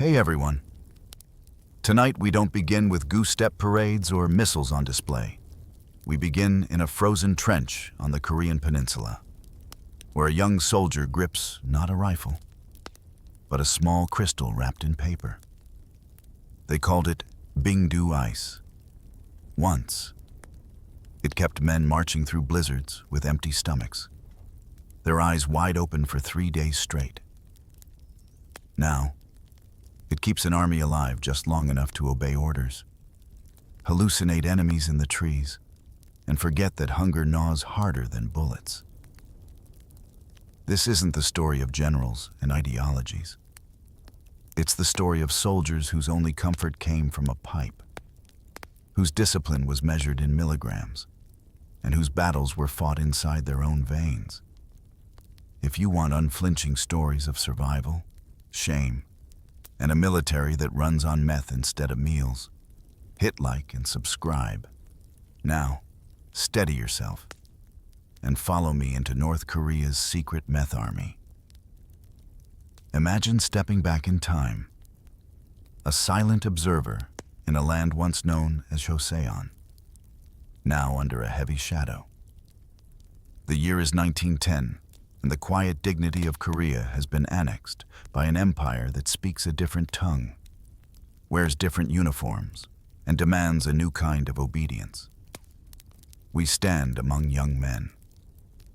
Hey everyone. Tonight we don't begin with goose-step parades or missiles on display. We begin in a frozen trench on the Korean peninsula, where a young soldier grips not a rifle, but a small crystal wrapped in paper. They called it Bingdu ice. Once, it kept men marching through blizzards with empty stomachs, their eyes wide open for 3 days straight. Now, it keeps an army alive just long enough to obey orders, hallucinate enemies in the trees, and forget that hunger gnaws harder than bullets. This isn't the story of generals and ideologies. It's the story of soldiers whose only comfort came from a pipe, whose discipline was measured in milligrams, and whose battles were fought inside their own veins. If you want unflinching stories of survival, shame, and a military that runs on meth instead of meals, hit like and subscribe. Now, steady yourself and follow me into North Korea's secret meth army. Imagine stepping back in time, a silent observer in a land once known as Joseon, now under a heavy shadow. The year is 1910, and the quiet dignity of Korea has been annexed by an empire that speaks a different tongue, wears different uniforms, and demands a new kind of obedience. We stand among young men,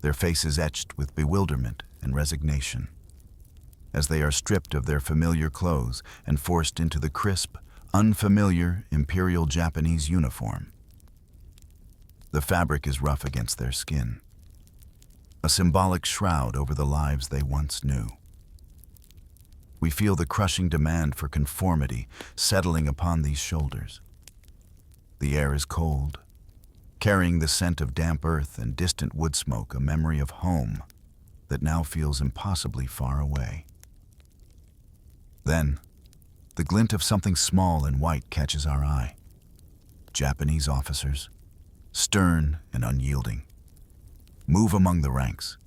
their faces etched with bewilderment and resignation, as they are stripped of their familiar clothes and forced into the crisp, unfamiliar Imperial Japanese uniform. The fabric is rough against their skin, a symbolic shroud over the lives they once knew. We feel the crushing demand for conformity settling upon these shoulders. The air is cold, carrying the scent of damp earth and distant wood smoke, a memory of home that now feels impossibly far away. Then, the glint of something small and white catches our eye. Japanese officers, stern and unyielding, move among the ranks.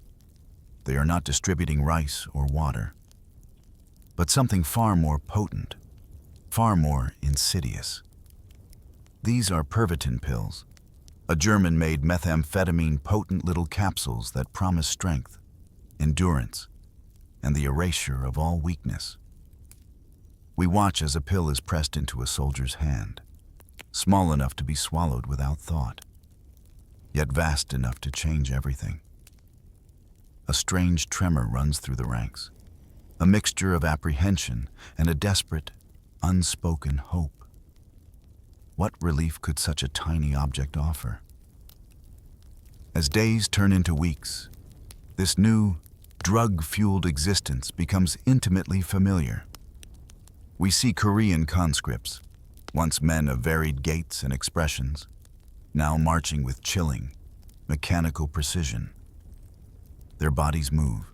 They are not distributing rice or water, but something far more potent, far more insidious. These are Pervitin pills, a German-made methamphetamine potent little capsules that promise strength, endurance, and the erasure of all weakness. We watch as a pill is pressed into a soldier's hand, small enough to be swallowed without thought, yet vast enough to change everything. A strange tremor runs through the ranks, a mixture of apprehension and a desperate, unspoken hope. What relief could such a tiny object offer? As days turn into weeks, this new, drug-fueled existence becomes intimately familiar. We see Korean conscripts, once men of varied gaits and expressions, now marching with chilling, mechanical precision. Their bodies move,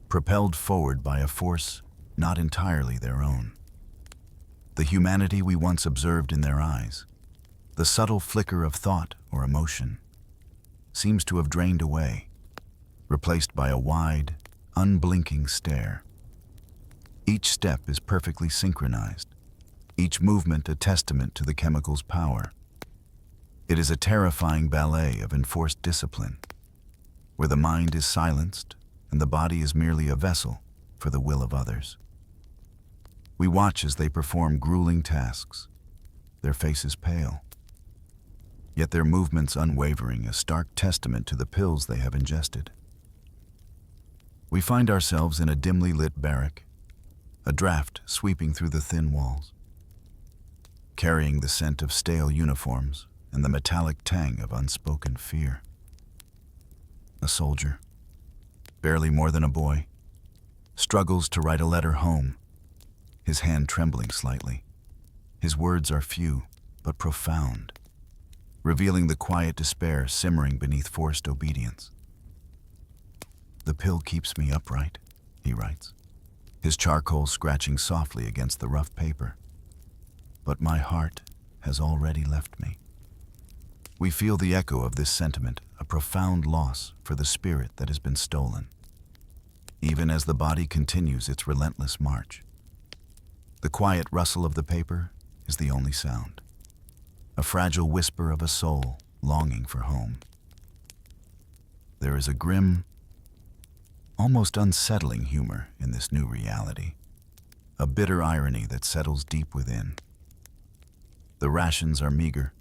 propelled forward by a force not entirely their own. The humanity we once observed in their eyes, the subtle flicker of thought or emotion, seems to have drained away, replaced by a wide, unblinking stare. Each step is perfectly synchronized, each movement a testament to the chemical's power. It is a terrifying ballet of enforced discipline, where the mind is silenced and the body is merely a vessel for the will of others. We watch as they perform grueling tasks, their faces pale, yet their movements unwavering, a stark testament to the pills they have ingested. We find ourselves in a dimly lit barrack, a draft sweeping through the thin walls, carrying the scent of stale uniforms and the metallic tang of unspoken fear. A soldier, barely more than a boy, struggles to write a letter home, his hand trembling slightly. His words are few, but profound, revealing the quiet despair simmering beneath forced obedience. "The pill keeps me upright," he writes, his charcoal scratching softly against the rough paper. "But my heart has already left me." We feel the echo of this sentiment, a profound loss for the spirit that has been stolen, even as the body continues its relentless march. The quiet rustle of the paper is the only sound, a fragile whisper of a soul longing for home. There is a grim, almost unsettling humor in this new reality, a bitter irony that settles deep within. The rations are meager,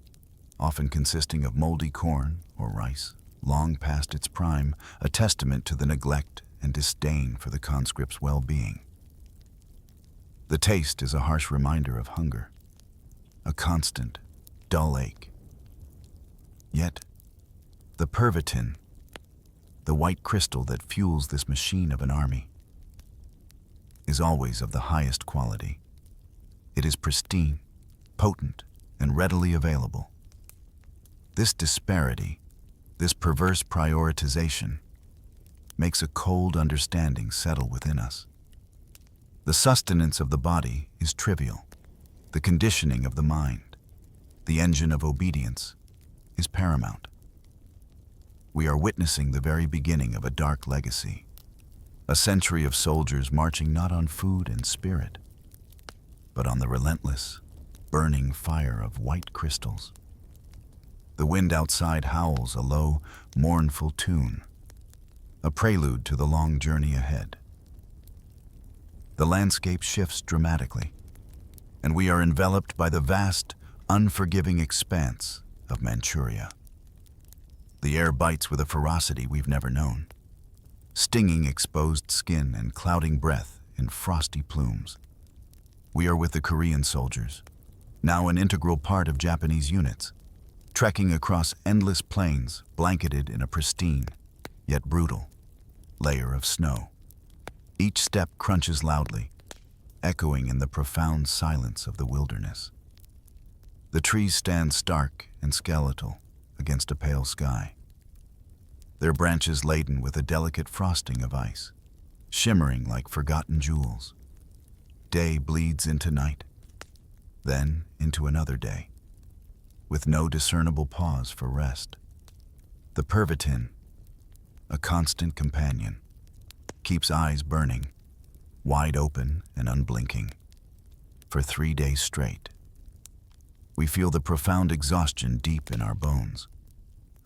often consisting of moldy corn or rice, long past its prime, a testament to the neglect and disdain for the conscript's well-being. The taste is a harsh reminder of hunger, a constant, dull ache. Yet, the pervitin, the white crystal that fuels this machine of an army, is always of the highest quality. It is pristine, potent, and readily available. This disparity, this perverse prioritization, makes a cold understanding settle within us. The sustenance of the body is trivial. The conditioning of the mind, the engine of obedience, is paramount. We are witnessing the very beginning of a dark legacy, a century of soldiers marching not on food and spirit, but on the relentless, burning fire of white crystals. The wind outside howls a low, mournful tune, a prelude to the long journey ahead. The landscape shifts dramatically, and we are enveloped by the vast, unforgiving expanse of Manchuria. The air bites with a ferocity we've never known, stinging exposed skin and clouding breath in frosty plumes. We are with the Korean soldiers, now an integral part of Japanese units, trekking across endless plains blanketed in a pristine, yet brutal, layer of snow. Each step crunches loudly, echoing in the profound silence of the wilderness. The trees stand stark and skeletal against a pale sky, their branches laden with a delicate frosting of ice, shimmering like forgotten jewels. Day bleeds into night, then into another day, with no discernible pause for rest. The pervitin, a constant companion, keeps eyes burning, wide open and unblinking, for 3 days straight. We feel the profound exhaustion deep in our bones,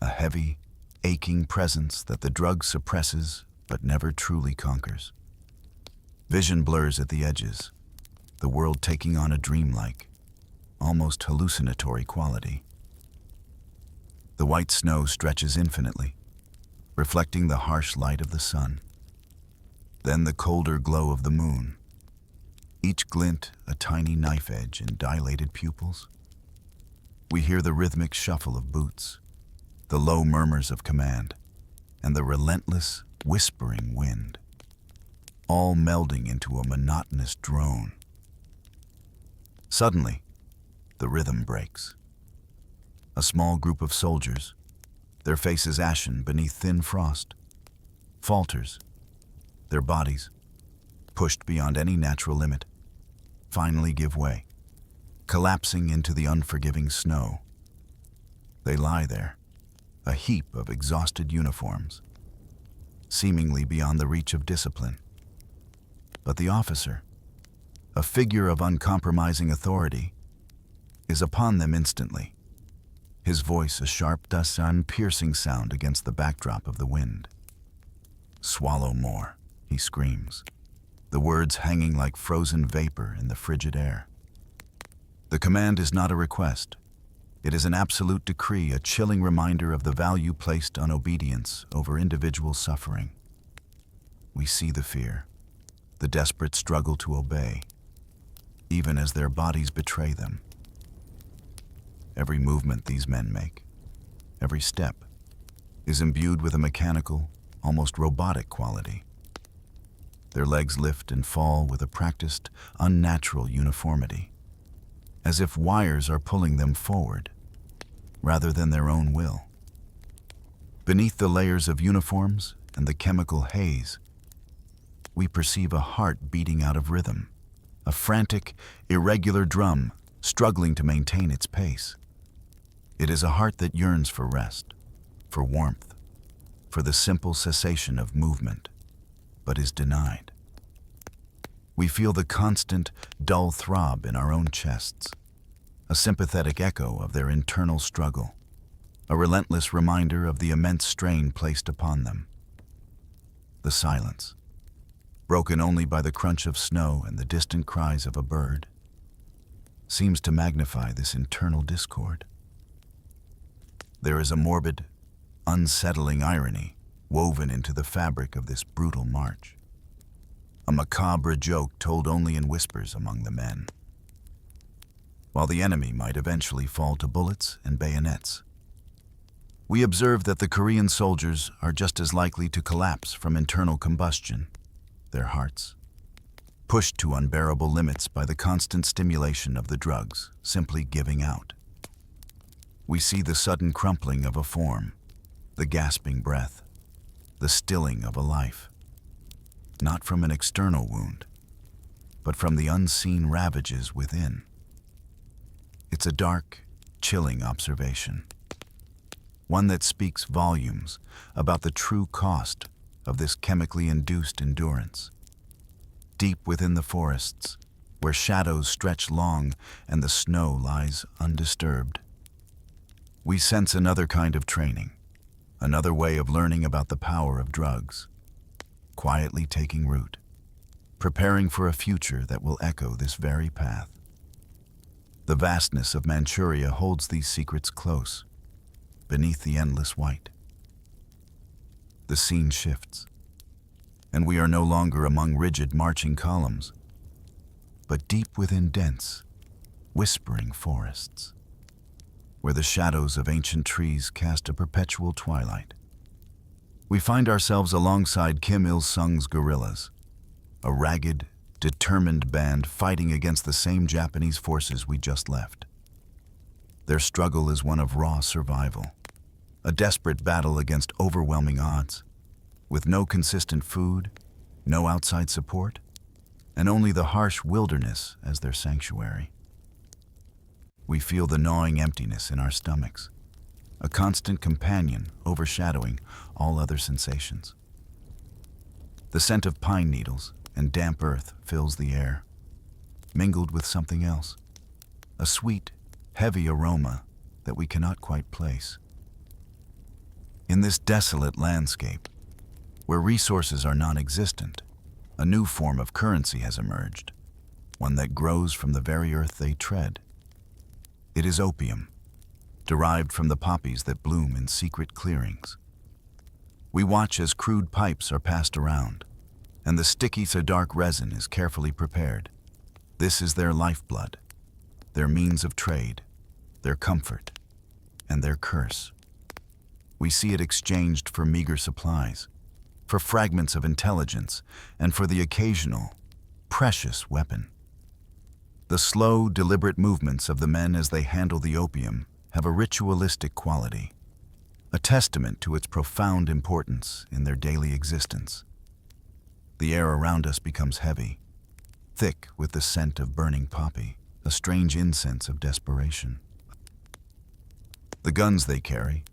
a heavy, aching presence that the drug suppresses but never truly conquers. Vision blurs at the edges, the world taking on a dreamlike, almost hallucinatory quality. The white snow stretches infinitely, reflecting the harsh light of the sun. Then the colder glow of the moon, each glint a tiny knife edge in dilated pupils. We hear the rhythmic shuffle of boots, the low murmurs of command, and the relentless, whispering wind, all melding into a monotonous drone. Suddenly, the rhythm breaks. A small group of soldiers, their faces ashen beneath thin frost, falters. Their bodies, pushed beyond any natural limit, finally give way, collapsing into the unforgiving snow. They lie there, a heap of exhausted uniforms, seemingly beyond the reach of discipline. But the officer, a figure of uncompromising authority, is upon them instantly, his voice a sharp, piercing sound against the backdrop of the wind. "Swallow more," he screams, the words hanging like frozen vapor in the frigid air. The command is not a request. It is an absolute decree, a chilling reminder of the value placed on obedience over individual suffering. We see the fear, the desperate struggle to obey, even as their bodies betray them. Every movement these men make, every step, is imbued with a mechanical, almost robotic quality. Their legs lift and fall with a practiced, unnatural uniformity, as if wires are pulling them forward, rather than their own will. Beneath the layers of uniforms and the chemical haze, we perceive a heart beating out of rhythm, a frantic, irregular drum struggling to maintain its pace. It is a heart that yearns for rest, for warmth, for the simple cessation of movement, but is denied. We feel the constant, dull throb in our own chests, a sympathetic echo of their internal struggle, a relentless reminder of the immense strain placed upon them. The silence, broken only by the crunch of snow and the distant cries of a bird, seems to magnify this internal discord. There is a morbid, unsettling irony woven into the fabric of this brutal march, a macabre joke told only in whispers among the men. While the enemy might eventually fall to bullets and bayonets, we observe that the Korean soldiers are just as likely to collapse from internal combustion, their hearts, pushed to unbearable limits by the constant stimulation of the drugs, simply giving out. We see the sudden crumpling of a form, the gasping breath, the stilling of a life, not from an external wound, but from the unseen ravages within. It's a dark, chilling observation, one that speaks volumes about the true cost of this chemically induced endurance. Deep within the forests, where shadows stretch long and the snow lies undisturbed, we sense another kind of training, another way of learning about the power of drugs, quietly taking root, preparing for a future that will echo this very path. The vastness of Manchuria holds these secrets close, beneath the endless white. The scene shifts, and we are no longer among rigid marching columns, but deep within dense, whispering forests, where the shadows of ancient trees cast a perpetual twilight. We find ourselves alongside Kim Il-sung's guerrillas, a ragged, determined band fighting against the same Japanese forces we just left. Their struggle is one of raw survival, a desperate battle against overwhelming odds, with no consistent food, no outside support, and only the harsh wilderness as their sanctuary. We feel the gnawing emptiness in our stomachs, a constant companion overshadowing all other sensations. The scent of pine needles and damp earth fills the air, mingled with something else, a sweet, heavy aroma that we cannot quite place. In this desolate landscape, where resources are non-existent, a new form of currency has emerged, one that grows from the very earth they tread. It is opium, derived from the poppies that bloom in secret clearings. We watch as crude pipes are passed around, and the sticky to dark resin is carefully prepared. This is their lifeblood, their means of trade, their comfort, and their curse. We see it exchanged for meager supplies, for fragments of intelligence, and for the occasional, precious weapon. The slow, deliberate movements of the men as they handle the opium have a ritualistic quality, a testament to its profound importance in their daily existence. The air around us becomes heavy, thick with the scent of burning poppy, a strange incense of desperation. The guns they carry,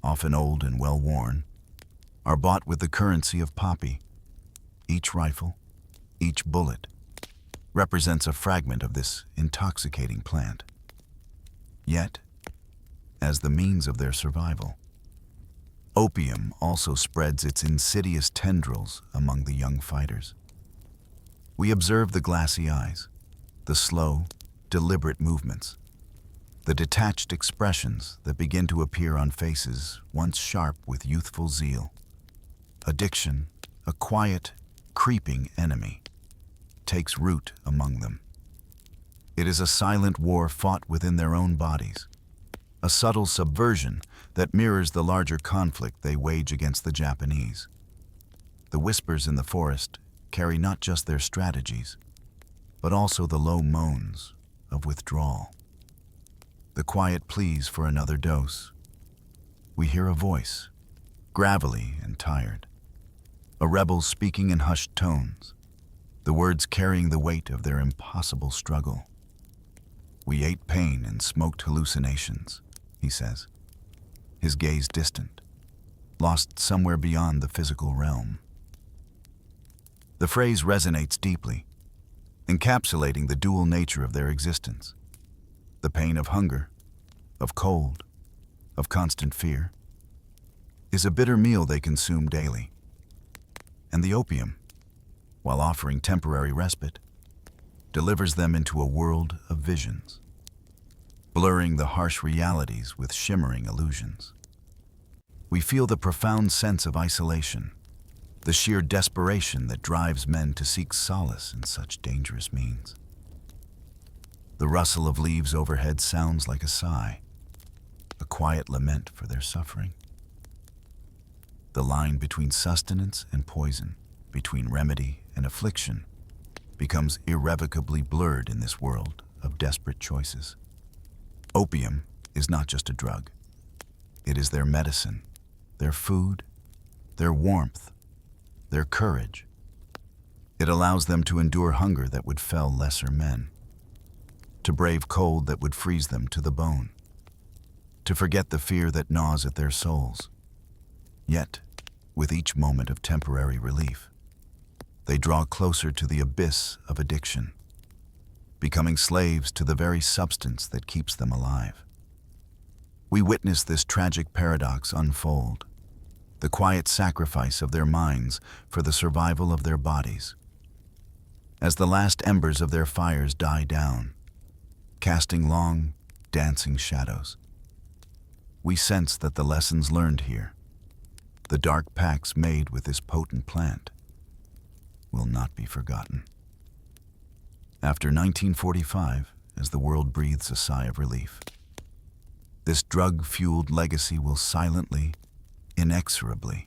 often old and well-worn, are bought with the currency of poppy. Each rifle, each bullet, represents a fragment of this intoxicating plant. Yet, as the means of their survival, opium also spreads its insidious tendrils among the young fighters. We observe the glassy eyes, the slow, deliberate movements, the detached expressions that begin to appear on faces once sharp with youthful zeal. Addiction, a quiet, creeping enemy, takes root among them. It is a silent war fought within their own bodies, a subtle subversion that mirrors the larger conflict they wage against the Japanese. The whispers in the forest carry not just their strategies, but also the low moans of withdrawal, the quiet pleas for another dose. We hear a voice, gravelly and tired, a rebel speaking in hushed tones, the words carrying the weight of their impossible struggle. "We ate pain and smoked hallucinations," he says, his gaze distant, lost somewhere beyond the physical realm. The phrase resonates deeply, encapsulating the dual nature of their existence: the pain of hunger, of cold, of constant fear, is a bitter meal they consume daily. And the opium, while offering temporary respite, delivers them into a world of visions, blurring the harsh realities with shimmering illusions. We feel the profound sense of isolation, the sheer desperation that drives men to seek solace in such dangerous means. The rustle of leaves overhead sounds like a sigh, a quiet lament for their suffering. The line between sustenance and poison, between remedy and affliction, becomes irrevocably blurred in this world of desperate choices. Opium is not just a drug. It is their medicine, their food, their warmth, their courage. It allows them to endure hunger that would fell lesser men, to brave cold that would freeze them to the bone, to forget the fear that gnaws at their souls. Yet, with each moment of temporary relief, they draw closer to the abyss of addiction, becoming slaves to the very substance that keeps them alive. We witness this tragic paradox unfold, the quiet sacrifice of their minds for the survival of their bodies. As the last embers of their fires die down, casting long, dancing shadows, we sense that the lessons learned here, the dark pacts made with this potent plant, will not be forgotten. After 1945, as the world breathes a sigh of relief, this drug-fueled legacy will silently, inexorably,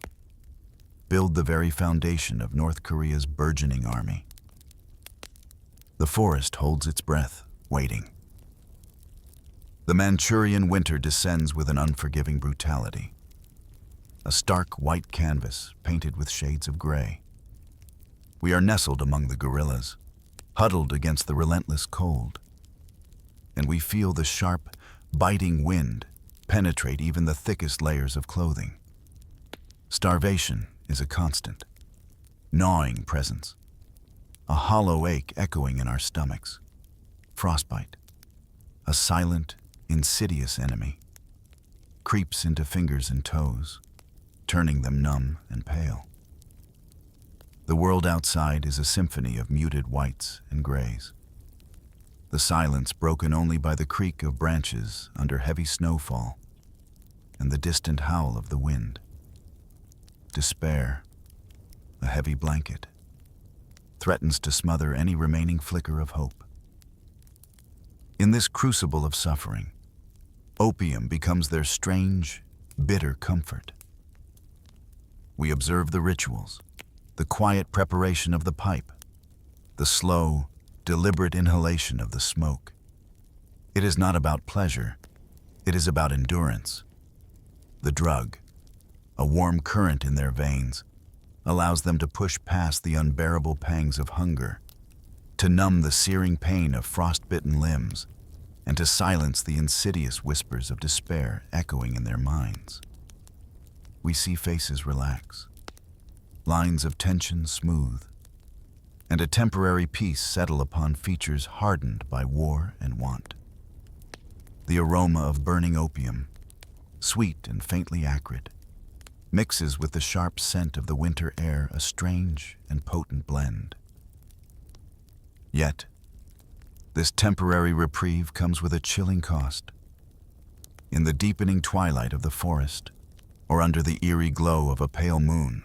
build the very foundation of North Korea's burgeoning army. The forest holds its breath, waiting. The Manchurian winter descends with an unforgiving brutality. A stark white canvas painted with shades of gray. We are nestled among the guerrillas, huddled against the relentless cold, and we feel the sharp, biting wind penetrate even the thickest layers of clothing. Starvation is a constant, gnawing presence, a hollow ache echoing in our stomachs. Frostbite, a silent, insidious enemy, creeps into fingers and toes, turning them numb and pale. The world outside is a symphony of muted whites and grays, the silence broken only by the creak of branches under heavy snowfall and the distant howl of the wind. Despair, a heavy blanket, threatens to smother any remaining flicker of hope. In this crucible of suffering, opium becomes their strange, bitter comfort. We observe the rituals, the quiet preparation of the pipe, the slow, deliberate inhalation of the smoke. It is not about pleasure, it is about endurance. The drug, a warm current in their veins, allows them to push past the unbearable pangs of hunger, to numb the searing pain of frostbitten limbs, and to silence the insidious whispers of despair echoing in their minds. We see faces relax, lines of tension smooth, and a temporary peace settle upon features hardened by war and want. The aroma of burning opium, sweet and faintly acrid, mixes with the sharp scent of the winter air, a strange and potent blend. Yet, this temporary reprieve comes with a chilling cost. In the deepening twilight of the forest, or under the eerie glow of a pale moon,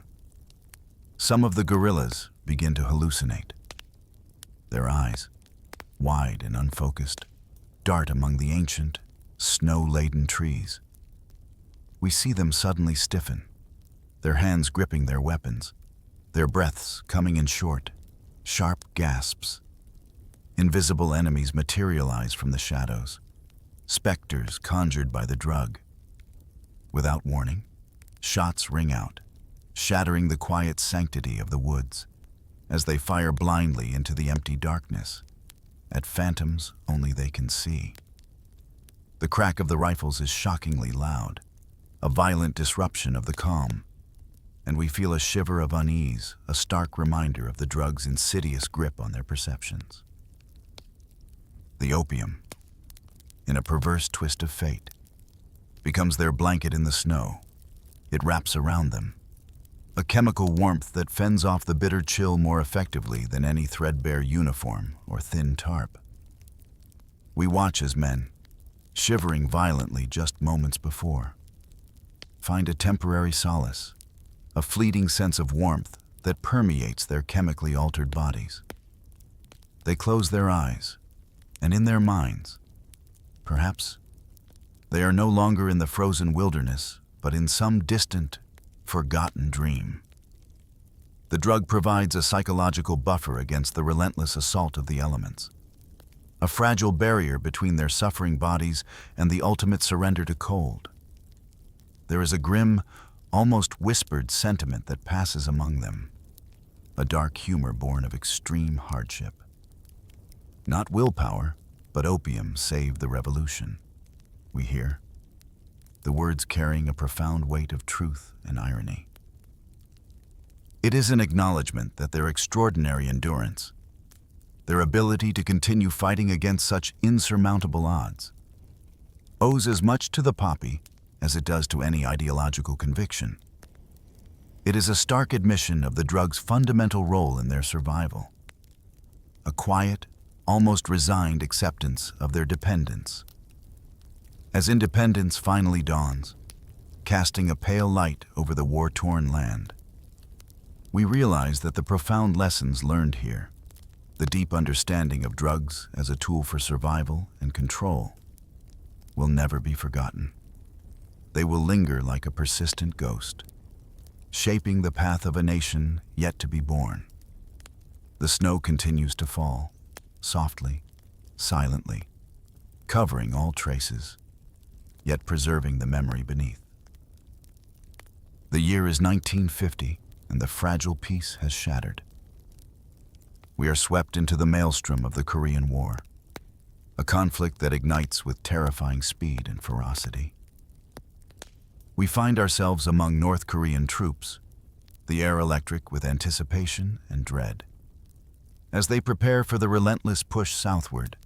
some of the guerrillas begin to hallucinate. Their eyes, wide and unfocused, dart among the ancient, snow-laden trees. We see them suddenly stiffen, their hands gripping their weapons, their breaths coming in short, sharp gasps. Invisible enemies materialize from the shadows, specters conjured by the drug. Without warning, shots ring out, shattering the quiet sanctity of the woods, as they fire blindly into the empty darkness, at phantoms only they can see. The crack of the rifles is shockingly loud, a violent disruption of the calm. and we feel a shiver of unease, a stark reminder of the drug's insidious grip on their perceptions. The opium, in a perverse twist of fate, becomes their blanket in the snow. It wraps around them, a chemical warmth that fends off the bitter chill more effectively than any threadbare uniform or thin tarp. We watch as men, shivering violently just moments before, find a temporary solace, a fleeting sense of warmth that permeates their chemically altered bodies. They close their eyes, and in their minds, perhaps, they are no longer in the frozen wilderness, but in some distant, forgotten dream. The drug provides a psychological buffer against the relentless assault of the elements, a fragile barrier between their suffering bodies and the ultimate surrender to cold. There is a grim, almost whispered sentiment that passes among them, a dark humor born of extreme hardship. Not willpower, but opium saved the revolution, we hear, the words carrying a profound weight of truth and irony. It is an acknowledgement that their extraordinary endurance, their ability to continue fighting against such insurmountable odds, owes as much to the poppy as it does to any ideological conviction. It is a stark admission of the drug's fundamental role in their survival, a quiet, almost resigned acceptance of their dependence. As independence finally dawns, casting a pale light over the war-torn land, we realize that the profound lessons learned here, the deep understanding of drugs as a tool for survival and control, will never be forgotten. They will linger like a persistent ghost, shaping the path of a nation yet to be born. The snow continues to fall, softly, silently, covering all traces, yet preserving the memory beneath. The year is 1950, and the fragile peace has shattered. We are swept into the maelstrom of the Korean War, a conflict that ignites with terrifying speed and ferocity. We find ourselves among North Korean troops, the air electric with anticipation and dread. As they prepare for the relentless push southward,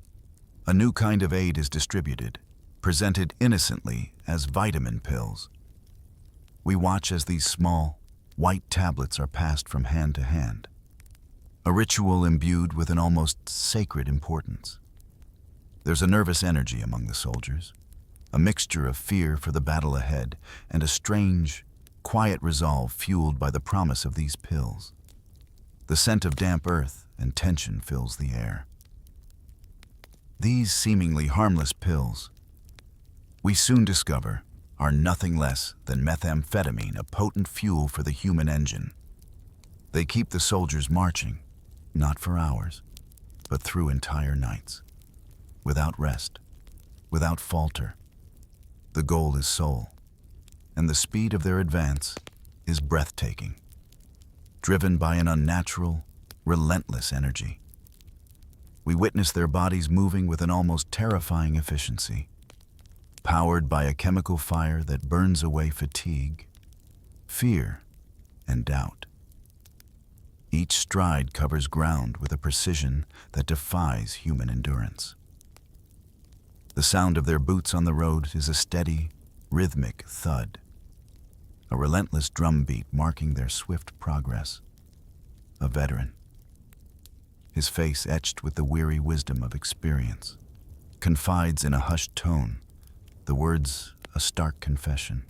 a new kind of aid is distributed, presented innocently as vitamin pills. We watch as these small, white tablets are passed from hand to hand, a ritual imbued with an almost sacred importance. There's a nervous energy among the soldiers, a mixture of fear for the battle ahead and a strange, quiet resolve fueled by the promise of these pills. The scent of damp earth and tension fills the air. These seemingly harmless pills, we soon discover, are nothing less than methamphetamine, a potent fuel for the human engine. They keep the soldiers marching, not for hours, but through entire nights, without rest, without falter. The goal is soul, and the speed of their advance is breathtaking, driven by an unnatural, relentless energy. We witness their bodies moving with an almost terrifying efficiency, powered by a chemical fire that burns away fatigue, fear, and doubt. Each stride covers ground with a precision that defies human endurance. The sound of their boots on the road is a steady, rhythmic thud, a relentless drumbeat marking their swift progress. A veteran, his face etched with the weary wisdom of experience, confides in a hushed tone, the words a stark confession.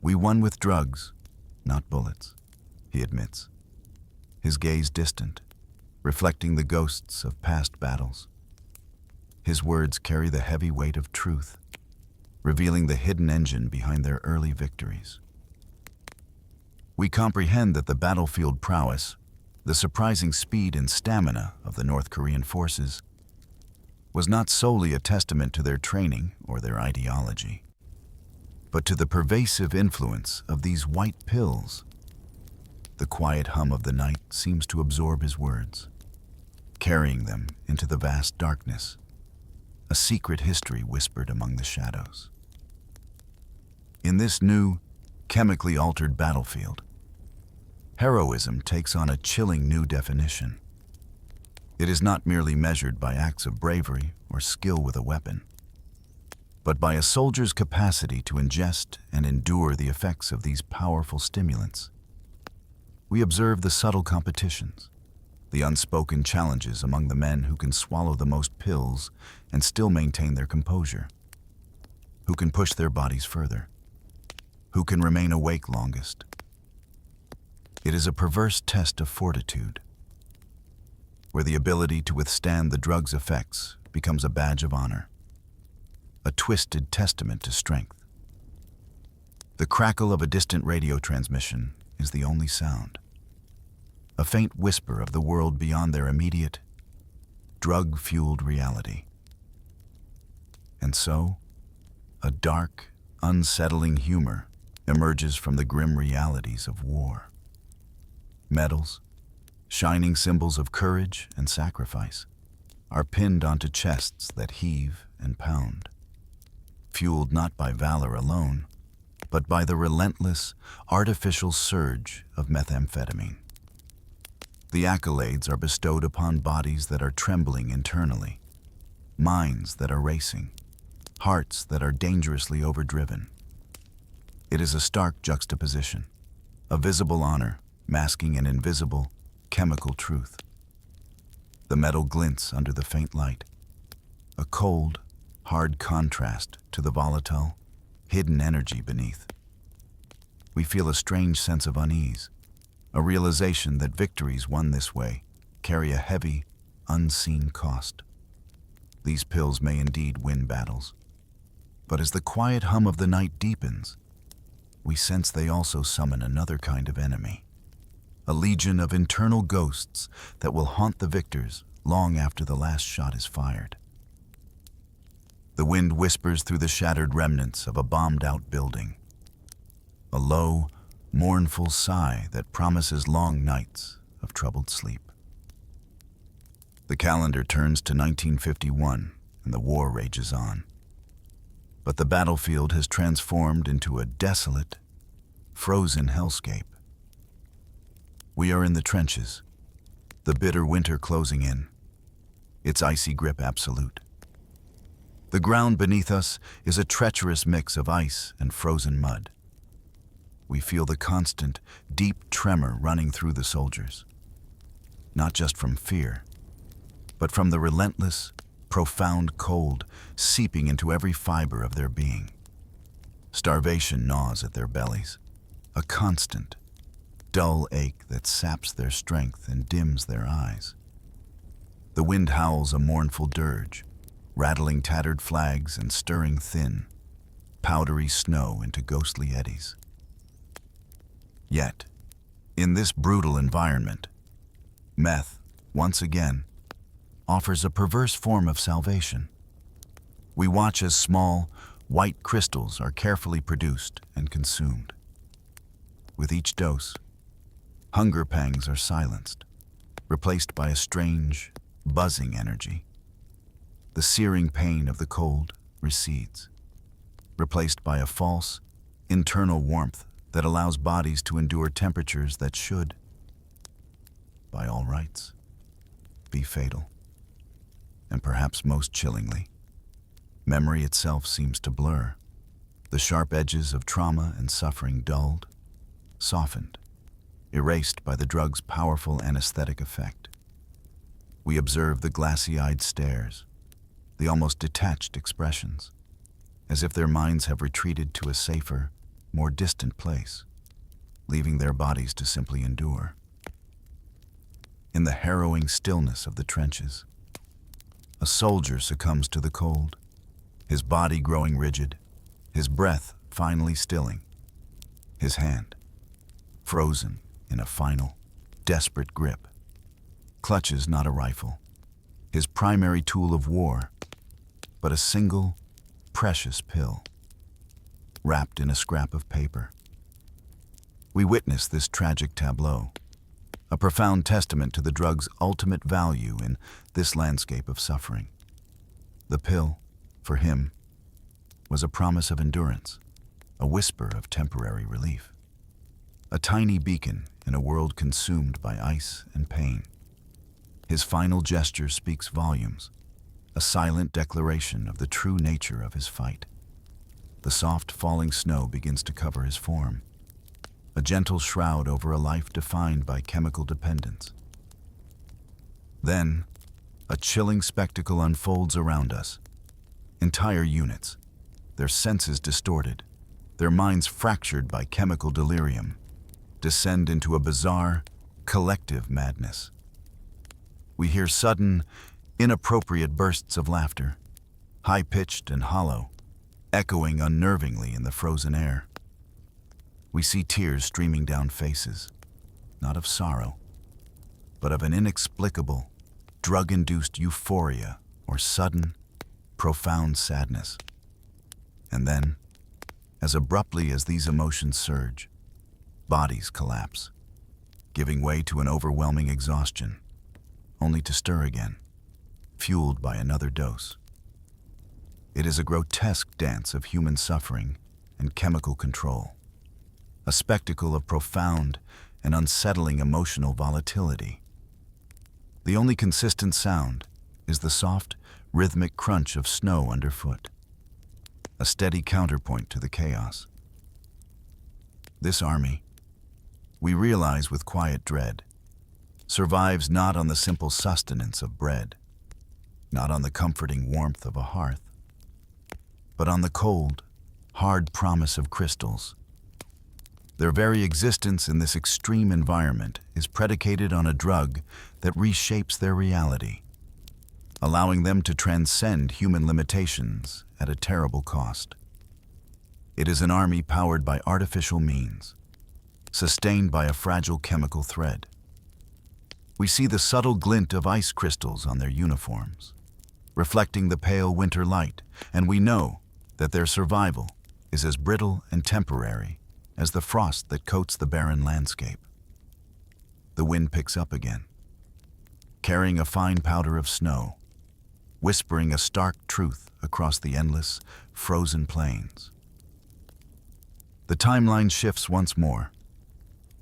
"We won with drugs, not bullets," he admits, his gaze distant, reflecting the ghosts of past battles. His words carry the heavy weight of truth, revealing the hidden engine behind their early victories. We comprehend that the battlefield prowess, the surprising speed and stamina of the North Korean forces, was not solely a testament to their training or their ideology, but to the pervasive influence of these white pills. The quiet hum of the night seems to absorb his words, carrying them into the vast darkness, a secret history whispered among the shadows. In this new, chemically altered battlefield. Heroism takes on a chilling new definition. It is not merely measured by acts of bravery or skill with a weapon, but by a soldier's capacity to ingest and endure the effects of these powerful stimulants. We observe the subtle competitions, the unspoken challenges among the men who can swallow the most pills and still maintain their composure, who can push their bodies further, who can remain awake longest. It is a perverse test of fortitude, where the ability to withstand the drug's effects becomes a badge of honor, a twisted testament to strength. The crackle of a distant radio transmission is the only sound, a faint whisper of the world beyond their immediate, drug-fueled reality. And so, a dark, unsettling humor emerges from the grim realities of war. Medals, shining symbols of courage and sacrifice, are pinned onto chests that heave and pound, fueled not by valor alone, but by the relentless, artificial surge of methamphetamine. The accolades are bestowed upon bodies that are trembling internally, minds that are racing, hearts that are dangerously overdriven. It is a stark juxtaposition, a visible honor masking an invisible, chemical truth. The metal glints under the faint light, a cold, hard contrast to the volatile, hidden energy beneath. We feel a strange sense of unease, a realization that victories won this way carry a heavy, unseen cost. These pills may indeed win battles, but as the quiet hum of the night deepens, we sense they also summon another kind of enemy, a legion of internal ghosts that will haunt the victors long after the last shot is fired. The wind whispers through the shattered remnants of a bombed-out building, a low, mournful sigh that promises long nights of troubled sleep. The calendar turns to 1951 and the war rages on. But the battlefield has transformed into a desolate, frozen hellscape. We are in the trenches, the bitter winter closing in, its icy grip absolute. The ground beneath us is a treacherous mix of ice and frozen mud. We feel the constant, deep tremor running through the soldiers, not just from fear, but from the relentless, profound cold seeping into every fiber of their being. Starvation gnaws at their bellies, a constant, dull ache that saps their strength and dims their eyes. The wind howls a mournful dirge, rattling tattered flags and stirring thin, powdery snow into ghostly eddies. Yet, in this brutal environment, meth, once again, offers a perverse form of salvation. We watch as small, white crystals are carefully produced and consumed. With each dose, hunger pangs are silenced, replaced by a strange, buzzing energy. The searing pain of the cold recedes, replaced by a false, internal warmth that allows bodies to endure temperatures that should, by all rights, be fatal. And perhaps most chillingly, memory itself seems to blur, the sharp edges of trauma and suffering dulled, softened, erased by the drug's powerful anesthetic effect. We observe the glassy-eyed stares, the almost detached expressions, as if their minds have retreated to a safer, more distant place, leaving their bodies to simply endure. In the harrowing stillness of the trenches, a soldier succumbs to the cold, his body growing rigid, his breath finally stilling, his hand, frozen in a final, desperate grip, clutches not a rifle, his primary tool of war, but a single, precious pill, wrapped in a scrap of paper. We witness this tragic tableau, a profound testament to the drug's ultimate value in this landscape of suffering. The pill, for him, was a promise of endurance, a whisper of temporary relief. A tiny beacon in a world consumed by ice and pain. His final gesture speaks volumes, a silent declaration of the true nature of his fight. The soft falling snow begins to cover his form, a gentle shroud over a life defined by chemical dependence. Then, a chilling spectacle unfolds around us. Entire units, their senses distorted, their minds fractured by chemical delirium, descend into a bizarre, collective madness. We hear sudden, inappropriate bursts of laughter, high-pitched and hollow, echoing unnervingly in the frozen air. We see tears streaming down faces, not of sorrow, but of an inexplicable, drug-induced euphoria or sudden, profound sadness. And then, as abruptly as these emotions surge, bodies collapse, giving way to an overwhelming exhaustion, only to stir again, fueled by another dose. It is a grotesque dance of human suffering and chemical control, a spectacle of profound and unsettling emotional volatility. The only consistent sound is the soft, rhythmic crunch of snow underfoot, a steady counterpoint to the chaos. This army, we realize with quiet dread, survives not on the simple sustenance of bread, not on the comforting warmth of a hearth, but on the cold, hard promise of crystals. Their very existence in this extreme environment is predicated on a drug that reshapes their reality, allowing them to transcend human limitations at a terrible cost. It is an army powered by artificial means, sustained by a fragile chemical thread. We see the subtle glint of ice crystals on their uniforms, reflecting the pale winter light, and we know that their survival is as brittle and temporary as the frost that coats the barren landscape. The wind picks up again, carrying a fine powder of snow, whispering a stark truth across the endless, frozen plains. The timeline shifts once more,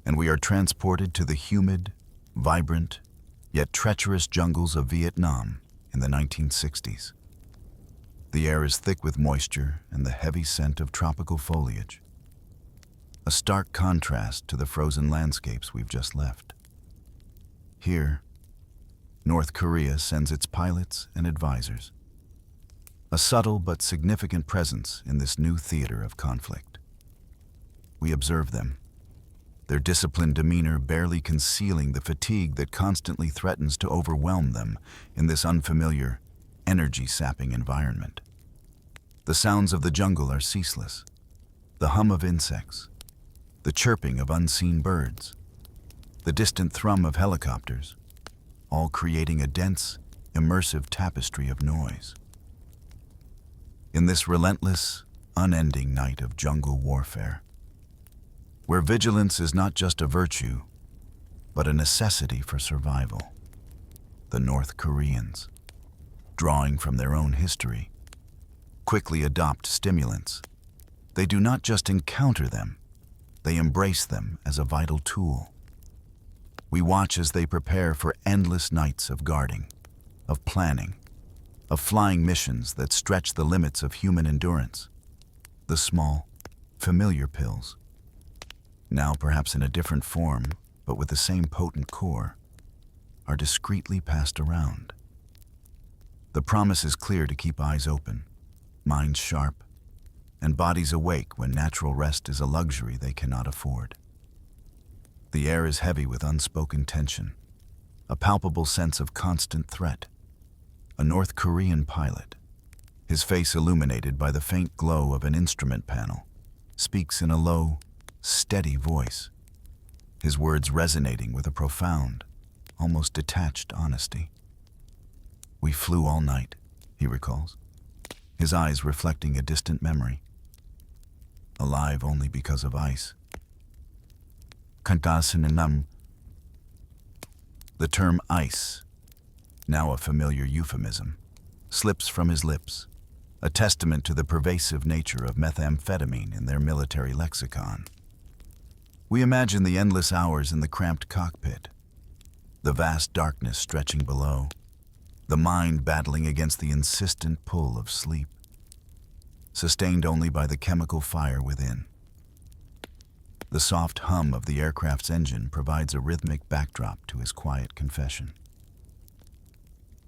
and we are transported to the humid, vibrant, yet treacherous jungles of Vietnam in the 1960s. The air is thick with moisture and the heavy scent of tropical foliage, a stark contrast to the frozen landscapes we've just left. Here, North Korea sends its pilots and advisors, a subtle but significant presence in this new theater of conflict. We observe them, their disciplined demeanor barely concealing the fatigue that constantly threatens to overwhelm them in this unfamiliar, energy-sapping environment. The sounds of the jungle are ceaseless, the hum of insects, the chirping of unseen birds, the distant thrum of helicopters, all creating a dense, immersive tapestry of noise. In this relentless, unending night of jungle warfare, where vigilance is not just a virtue, but a necessity for survival, the North Koreans, drawing from their own history, quickly adopt stimulants. They do not just encounter them, they embrace them as a vital tool. We watch as they prepare for endless nights of guarding, of planning, of flying missions that stretch the limits of human endurance. The small, familiar pills, now perhaps in a different form, but with the same potent core, are discreetly passed around. The promise is clear to keep eyes open, minds sharp, and bodies awake when natural rest is a luxury they cannot afford. The air is heavy with unspoken tension, a palpable sense of constant threat. A North Korean pilot, his face illuminated by the faint glow of an instrument panel, speaks in a low, steady voice, his words resonating with a profound, almost detached honesty. "We flew all night," he recalls, his eyes reflecting a distant memory. "Alive only because of ice." The term ice, now a familiar euphemism, slips from his lips, a testament to the pervasive nature of methamphetamine in their military lexicon. We imagine the endless hours in the cramped cockpit, the vast darkness stretching below, the mind battling against the insistent pull of sleep, sustained only by the chemical fire within. The soft hum of the aircraft's engine provides a rhythmic backdrop to his quiet confession.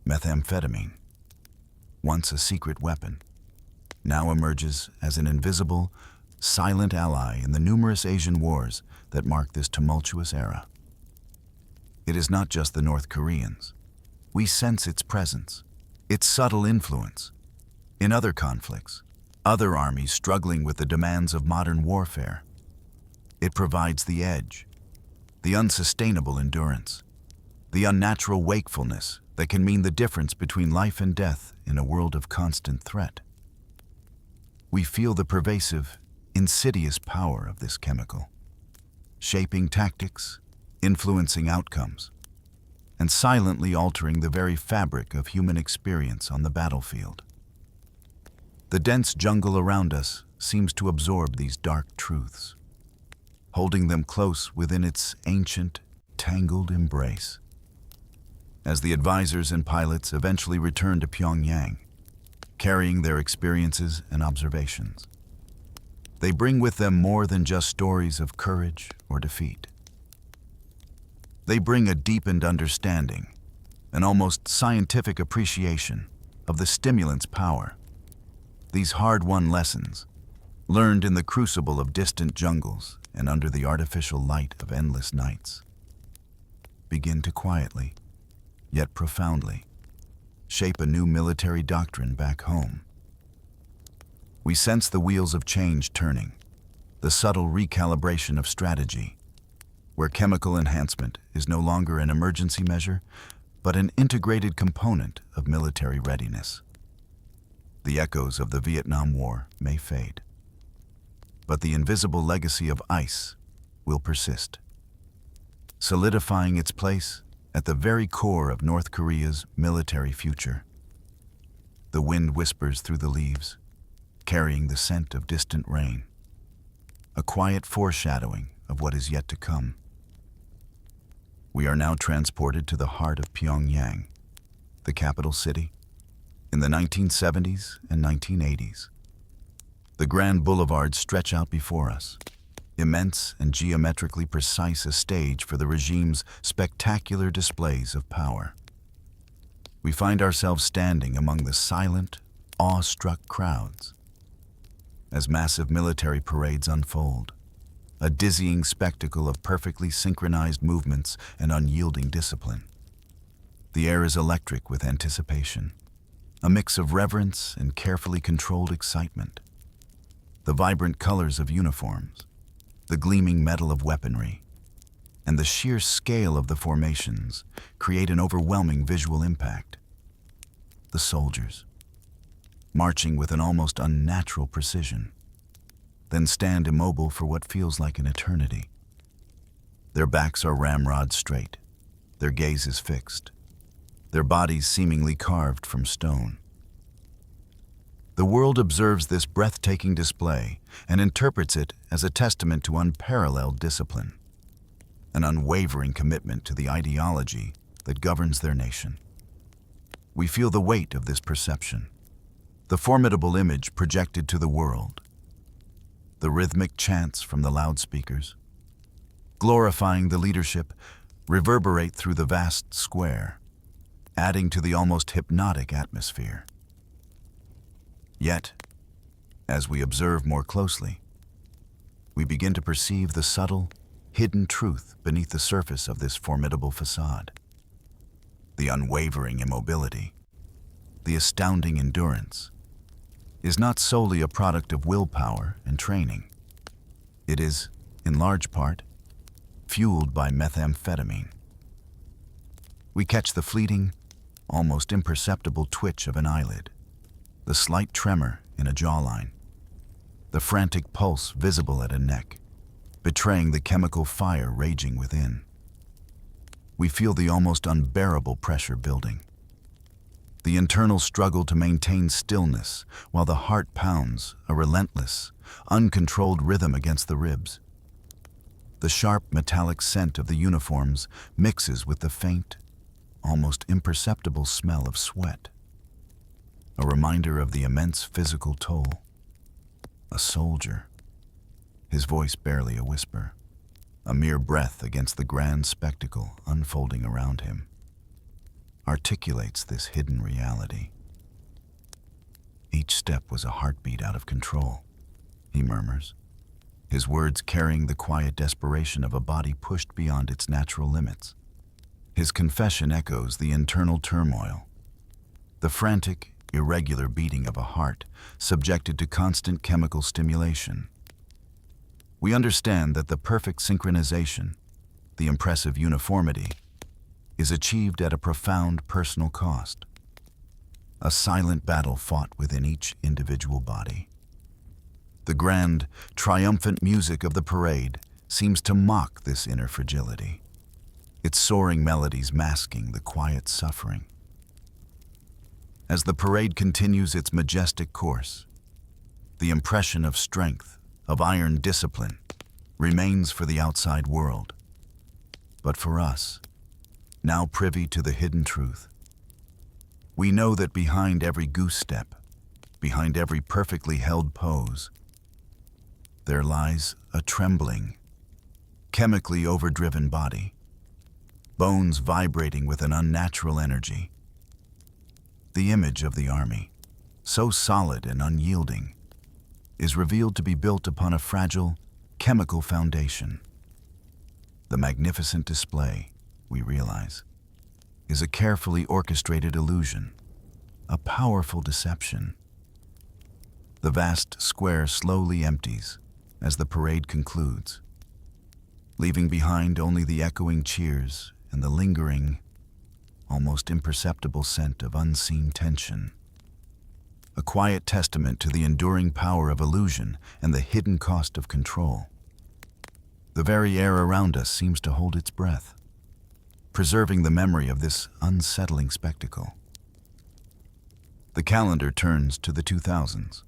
Methamphetamine, once a secret weapon, now emerges as an invisible, silent ally in the numerous Asian wars that mark this tumultuous era. It is not just the North Koreans. We sense its presence, its subtle influence. In other conflicts, other armies struggling with the demands of modern warfare, it provides the edge, the unsustainable endurance, the unnatural wakefulness that can mean the difference between life and death in a world of constant threat. We feel the pervasive, insidious power of this chemical, shaping tactics, influencing outcomes, and silently altering the very fabric of human experience on the battlefield. The dense jungle around us seems to absorb these dark truths, holding them close within its ancient, tangled embrace. As the advisors and pilots eventually return to Pyongyang, carrying their experiences and observations, they bring with them more than just stories of courage or defeat. They bring a deepened understanding, an almost scientific appreciation of the stimulant's power. These hard-won lessons, learned in the crucible of distant jungles and under the artificial light of endless nights, begin to quietly, yet profoundly, shape a new military doctrine back home. We sense the wheels of change turning, the subtle recalibration of strategy, where chemical enhancement is no longer an emergency measure, but an integrated component of military readiness. The echoes of the Vietnam War may fade, but the invisible legacy of ice will persist, solidifying its place at the very core of North Korea's military future. The wind whispers through the leaves, carrying the scent of distant rain, a quiet foreshadowing of what is yet to come. We are now transported to the heart of Pyongyang, the capital city, in the 1970s and 1980s. The grand boulevards stretch out before us, immense and geometrically precise, a stage for the regime's spectacular displays of power. We find ourselves standing among the silent, awe-struck crowds as massive military parades unfold, a dizzying spectacle of perfectly synchronized movements and unyielding discipline. The air is electric with anticipation, a mix of reverence and carefully controlled excitement. The vibrant colors of uniforms, the gleaming metal of weaponry, and the sheer scale of the formations create an overwhelming visual impact. The soldiers, marching with an almost unnatural precision, then stand immobile for what feels like an eternity. Their backs are ramrod straight, their gazes fixed, their bodies seemingly carved from stone. The world observes this breathtaking display and interprets it as a testament to unparalleled discipline, an unwavering commitment to the ideology that governs their nation. We feel the weight of this perception, the formidable image projected to the world, the rhythmic chants from the loudspeakers, glorifying the leadership, reverberate through the vast square, adding to the almost hypnotic atmosphere. Yet, as we observe more closely, we begin to perceive the subtle, hidden truth beneath the surface of this formidable facade. The unwavering immobility, the astounding endurance, is not solely a product of willpower and training. It is, in large part, fueled by methamphetamine. We catch the fleeting, almost imperceptible twitch of an eyelid, the slight tremor in a jawline, the frantic pulse visible at a neck, betraying the chemical fire raging within. We feel the almost unbearable pressure building, The internal struggle to maintain stillness while the heart pounds a relentless, uncontrolled rhythm against the ribs. The sharp metallic scent of the uniforms mixes with the faint, almost imperceptible smell of sweat, a reminder of the immense physical toll. A soldier, his voice barely a whisper, a mere breath against the grand spectacle unfolding around him, articulates this hidden reality. Each step was a heartbeat out of control, he murmurs, his words carrying the quiet desperation of a body pushed beyond its natural limits. His confession echoes the internal turmoil, the frantic, irregular beating of a heart subjected to constant chemical stimulation. We understand that the perfect synchronization, the impressive uniformity, is achieved at a profound personal cost. A silent battle fought within each individual body. The grand, triumphant music of the parade seems to mock this inner fragility, its soaring melodies masking the quiet suffering. As the parade continues its majestic course, the impression of strength, of iron discipline, remains for the outside world. But for us, now privy to the hidden truth, we know that behind every goose step, behind every perfectly held pose, there lies a trembling, chemically overdriven body, bones vibrating with an unnatural energy. The image of the army, so solid and unyielding, is revealed to be built upon a fragile, chemical foundation. The magnificent display, we realize, is a carefully orchestrated illusion, a powerful deception. The vast square slowly empties as the parade concludes, leaving behind only the echoing cheers and the lingering, almost imperceptible scent of unseen tension. A quiet testament to the enduring power of illusion and the hidden cost of control. The very air around us seems to hold its breath, preserving the memory of this unsettling spectacle. The calendar turns to the 2000s,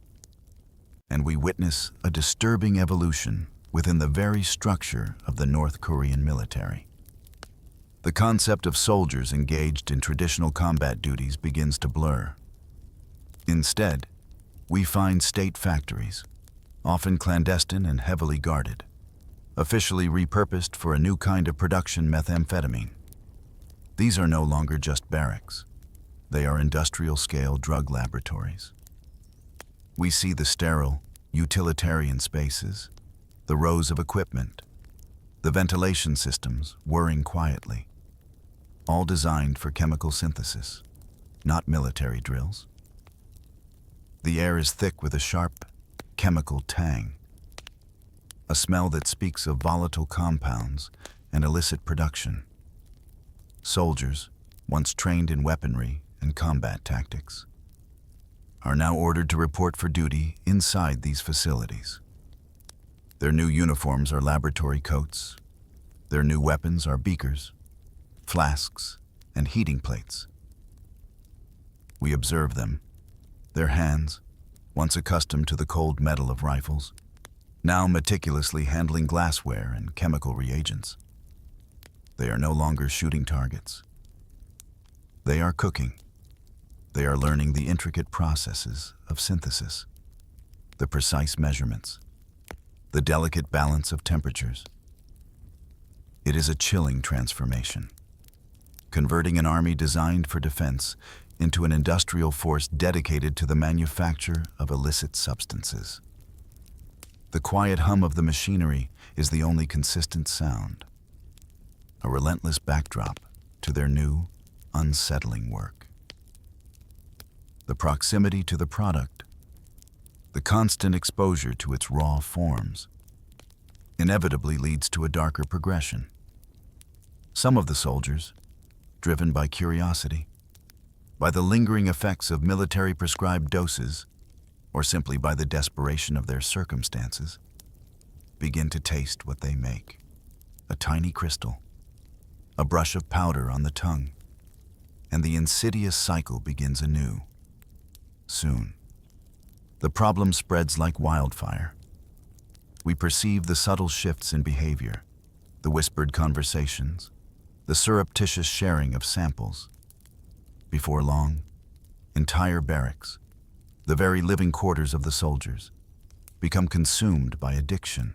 and we witness a disturbing evolution within the very structure of the North Korean military. The concept of soldiers engaged in traditional combat duties begins to blur. Instead, we find state factories, often clandestine and heavily guarded, officially repurposed for a new kind of production methamphetamine. These are no longer just barracks. They are industrial-scale drug laboratories. We see the sterile, utilitarian spaces, the rows of equipment, the ventilation systems whirring quietly, all designed for chemical synthesis, not military drills. The air is thick with a sharp, chemical tang, a smell that speaks of volatile compounds and illicit production. Soldiers, once trained in weaponry and combat tactics, are now ordered to report for duty inside these facilities. Their new uniforms are laboratory coats. Their new weapons are beakers, flasks, and heating plates. We observe them, their hands, once accustomed to the cold metal of rifles, now meticulously handling glassware and chemical reagents. They are no longer shooting targets. They are cooking. They are learning the intricate processes of synthesis, the precise measurements, the delicate balance of temperatures. It is a chilling transformation, converting an army designed for defense into an industrial force dedicated to the manufacture of illicit substances. The quiet hum of the machinery is the only consistent sound, a relentless backdrop to their new, unsettling work. The proximity to the product, the constant exposure to its raw forms, inevitably leads to a darker progression. Some of the soldiers, driven by curiosity, by the lingering effects of military-prescribed doses, or simply by the desperation of their circumstances, begin to taste what they make. A tiny crystal, a brush of powder on the tongue, and the insidious cycle begins anew. Soon, the problem spreads like wildfire. We perceive the subtle shifts in behavior, the whispered conversations, the surreptitious sharing of samples. Before long, entire barracks, the very living quarters of the soldiers, become consumed by addiction.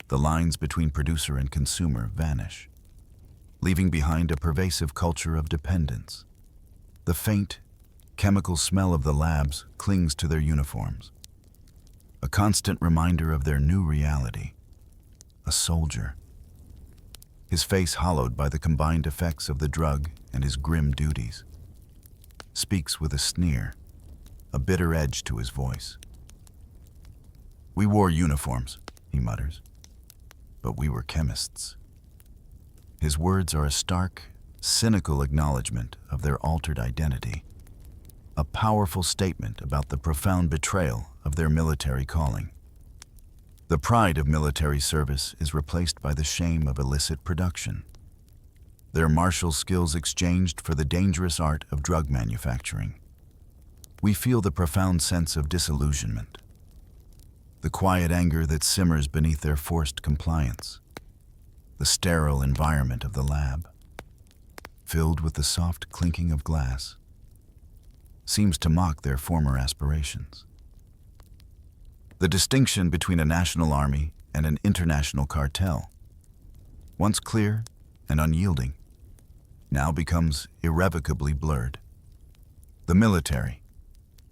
The lines between producer and consumer vanish, leaving behind a pervasive culture of dependence. The faint, chemical smell of the labs clings to their uniforms, a constant reminder of their new reality. A soldier, his face hollowed by the combined effects of the drug and his grim duties, speaks with a sneer, a bitter edge to his voice. "We wore uniforms," he mutters, "but we were chemists." His words are a stark, cynical acknowledgement of their altered identity, a powerful statement about the profound betrayal of their military calling. The pride of military service is replaced by the shame of illicit production, their martial skills exchanged for the dangerous art of drug manufacturing. We feel the profound sense of disillusionment, the quiet anger that simmers beneath their forced compliance, the sterile environment of the lab, filled with the soft clinking of glass, seems to mock their former aspirations. The distinction between a national army and an international cartel, once clear and unyielding, now becomes irrevocably blurred. The military,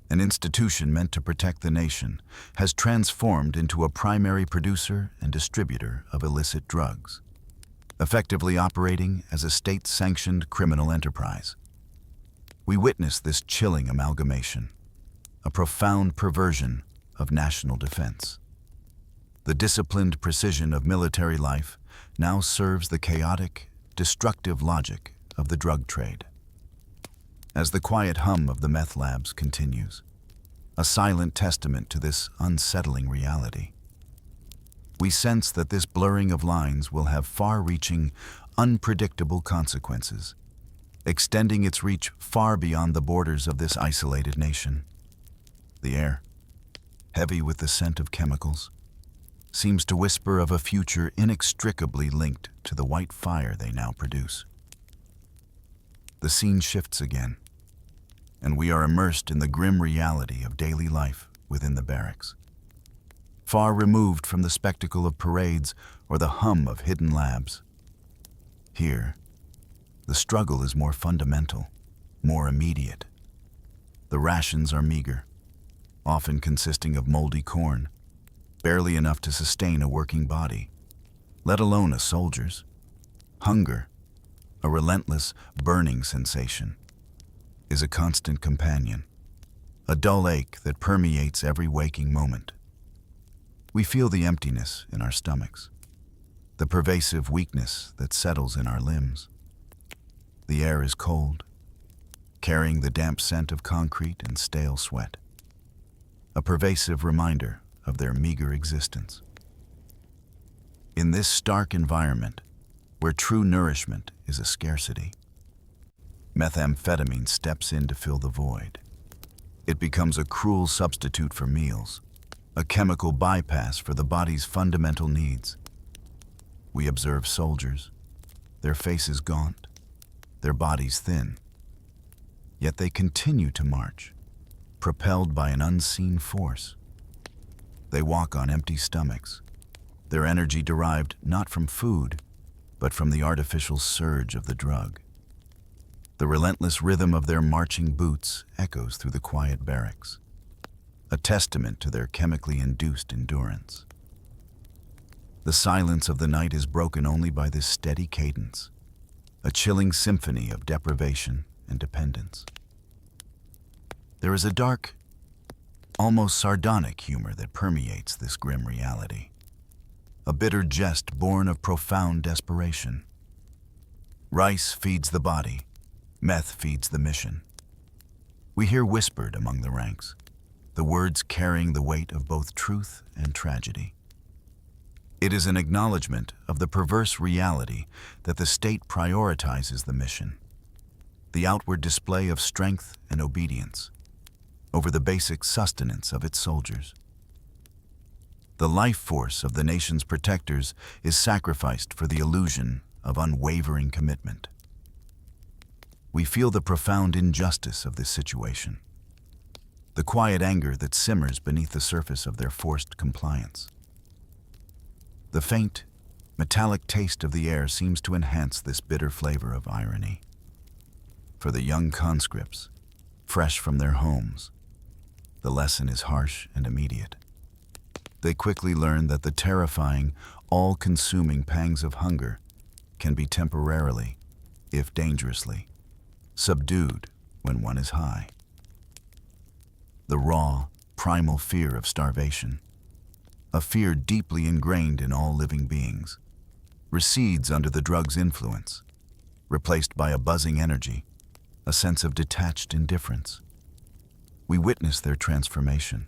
an institution meant to protect the nation, has transformed into a primary producer and distributor of illicit drugs, effectively operating as a state-sanctioned criminal enterprise. We witness this chilling amalgamation, a profound perversion of national defense. The disciplined precision of military life now serves the chaotic, destructive logic of the drug trade. As the quiet hum of the meth labs continues, a silent testament to this unsettling reality, we sense that this blurring of lines will have far-reaching, unpredictable consequences, extending its reach far beyond the borders of this isolated nation. The air, heavy with the scent of chemicals, seems to whisper of a future inextricably linked to the white fire they now produce. The scene shifts again, and we are immersed in the grim reality of daily life within the barracks. Far removed from the spectacle of parades or the hum of hidden labs, here, the struggle is more fundamental, more immediate. The rations are meager, often consisting of moldy corn, barely enough to sustain a working body, let alone a soldier's. Hunger, a relentless, burning sensation, is a constant companion, a dull ache that permeates every waking moment. We feel the emptiness in our stomachs, the pervasive weakness that settles in our limbs. The air is cold, carrying the damp scent of concrete and stale sweat, a pervasive reminder of their meager existence. In this stark environment, where true nourishment is a scarcity, methamphetamine steps in to fill the void. It becomes a cruel substitute for meals, a chemical bypass for the body's fundamental needs. We observe soldiers, their faces gaunt, their bodies thin, yet they continue to march, propelled by an unseen force. They walk on empty stomachs, their energy derived not from food, but from the artificial surge of the drug. The relentless rhythm of their marching boots echoes through the quiet barracks, a testament to their chemically induced endurance. The silence of the night is broken only by this steady cadence, a chilling symphony of deprivation and dependence. There is a dark, almost sardonic humor that permeates this grim reality, a bitter jest born of profound desperation. Rice feeds the body, meth feeds the mission. We hear whispered among the ranks, the words carrying the weight of both truth and tragedy. It is an acknowledgement of the perverse reality that the state prioritizes the mission, the outward display of strength and obedience, over the basic sustenance of its soldiers. The life force of the nation's protectors is sacrificed for the illusion of unwavering commitment. We feel the profound injustice of this situation, the quiet anger that simmers beneath the surface of their forced compliance. The faint, metallic taste of the air seems to enhance this bitter flavor of irony. For the young conscripts, fresh from their homes, the lesson is harsh and immediate. They quickly learn that the terrifying, all-consuming pangs of hunger can be temporarily, if dangerously, subdued when one is high. The raw, primal fear of starvation, a fear deeply ingrained in all living beings, recedes under the drug's influence, replaced by a buzzing energy, a sense of detached indifference. We witness their transformation,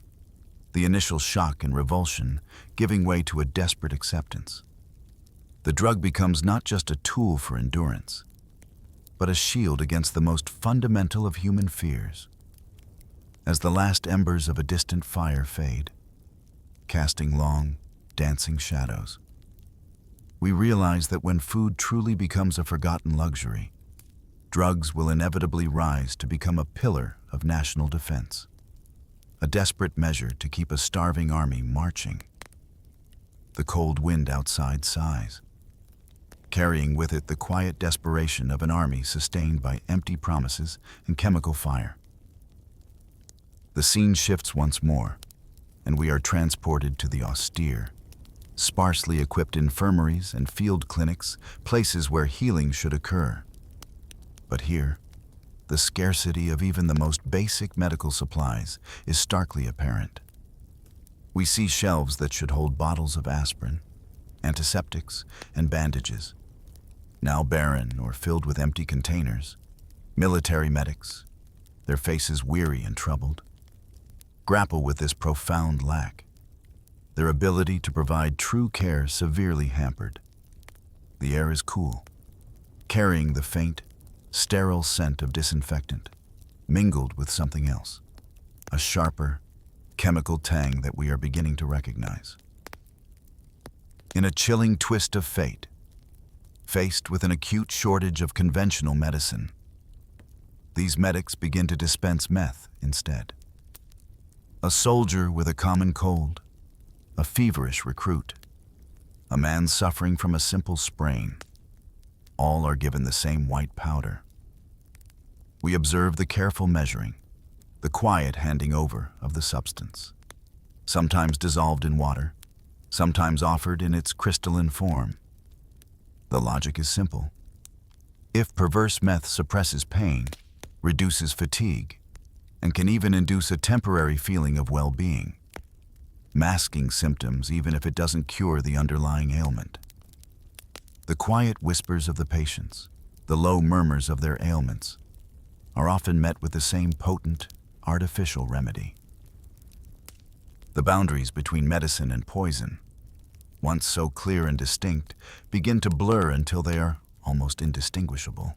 the initial shock and revulsion giving way to a desperate acceptance. The drug becomes not just a tool for endurance, but a shield against the most fundamental of human fears. As the last embers of a distant fire fade, casting long, dancing shadows, we realize that when food truly becomes a forgotten luxury, drugs will inevitably rise to become a pillar of national defense, a desperate measure to keep a starving army marching. The cold wind outside sighs, carrying with it the quiet desperation of an army sustained by empty promises and chemical fire. The scene shifts once more, and we are transported to the austere, sparsely equipped infirmaries and field clinics, places where healing should occur. But here, the scarcity of even the most basic medical supplies is starkly apparent. We see shelves that should hold bottles of aspirin, antiseptics, and bandages, now barren or filled with empty containers. Military medics, their faces weary and troubled, grapple with this profound lack, their ability to provide true care severely hampered. The air is cool, carrying the faint, sterile scent of disinfectant, mingled with something else, a sharper, chemical tang that we are beginning to recognize. In a chilling twist of fate, faced with an acute shortage of conventional medicine, these medics begin to dispense meth instead. A soldier with a common cold, a feverish recruit, a man suffering from a simple sprain, all are given the same white powder. We observe the careful measuring, the quiet handing over of the substance, sometimes dissolved in water, sometimes offered in its crystalline form. The logic is simple. If perverse meth suppresses pain, reduces fatigue, and can even induce a temporary feeling of well-being, masking symptoms even if it doesn't cure the underlying ailment. The quiet whispers of the patients, the low murmurs of their ailments, are often met with the same potent, artificial remedy. The boundaries between medicine and poison, once so clear and distinct, begin to blur until they are almost indistinguishable.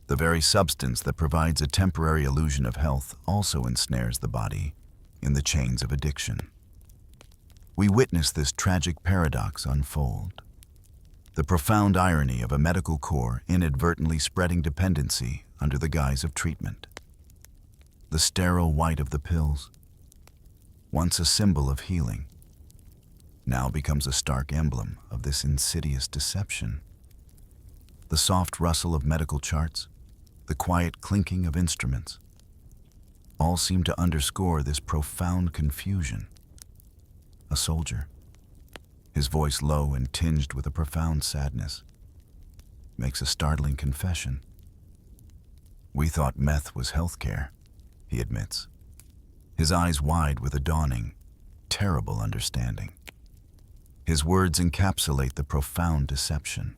The very substance that provides a temporary illusion of health also ensnares the body in the chains of addiction. We witness this tragic paradox unfold. The profound irony of a medical corps inadvertently spreading dependency under the guise of treatment. The sterile white of the pills, once a symbol of healing, now becomes a stark emblem of this insidious deception. The soft rustle of medical charts, the quiet clinking of instruments, all seem to underscore this profound confusion. A soldier, his voice low and tinged with a profound sadness, makes a startling confession. "We thought meth was healthcare," he admits, his eyes wide with a dawning, terrible understanding. His words encapsulate the profound deception,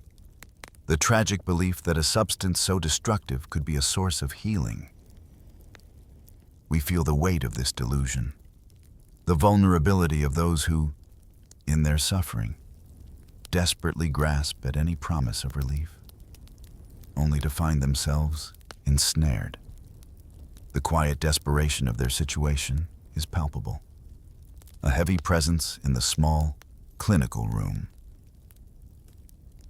the tragic belief that a substance so destructive could be a source of healing. We feel the weight of this delusion, the vulnerability of those who, in their suffering, desperately grasp at any promise of relief, only to find themselves ensnared. The quiet desperation of their situation is palpable. A heavy presence in the small, clinical room.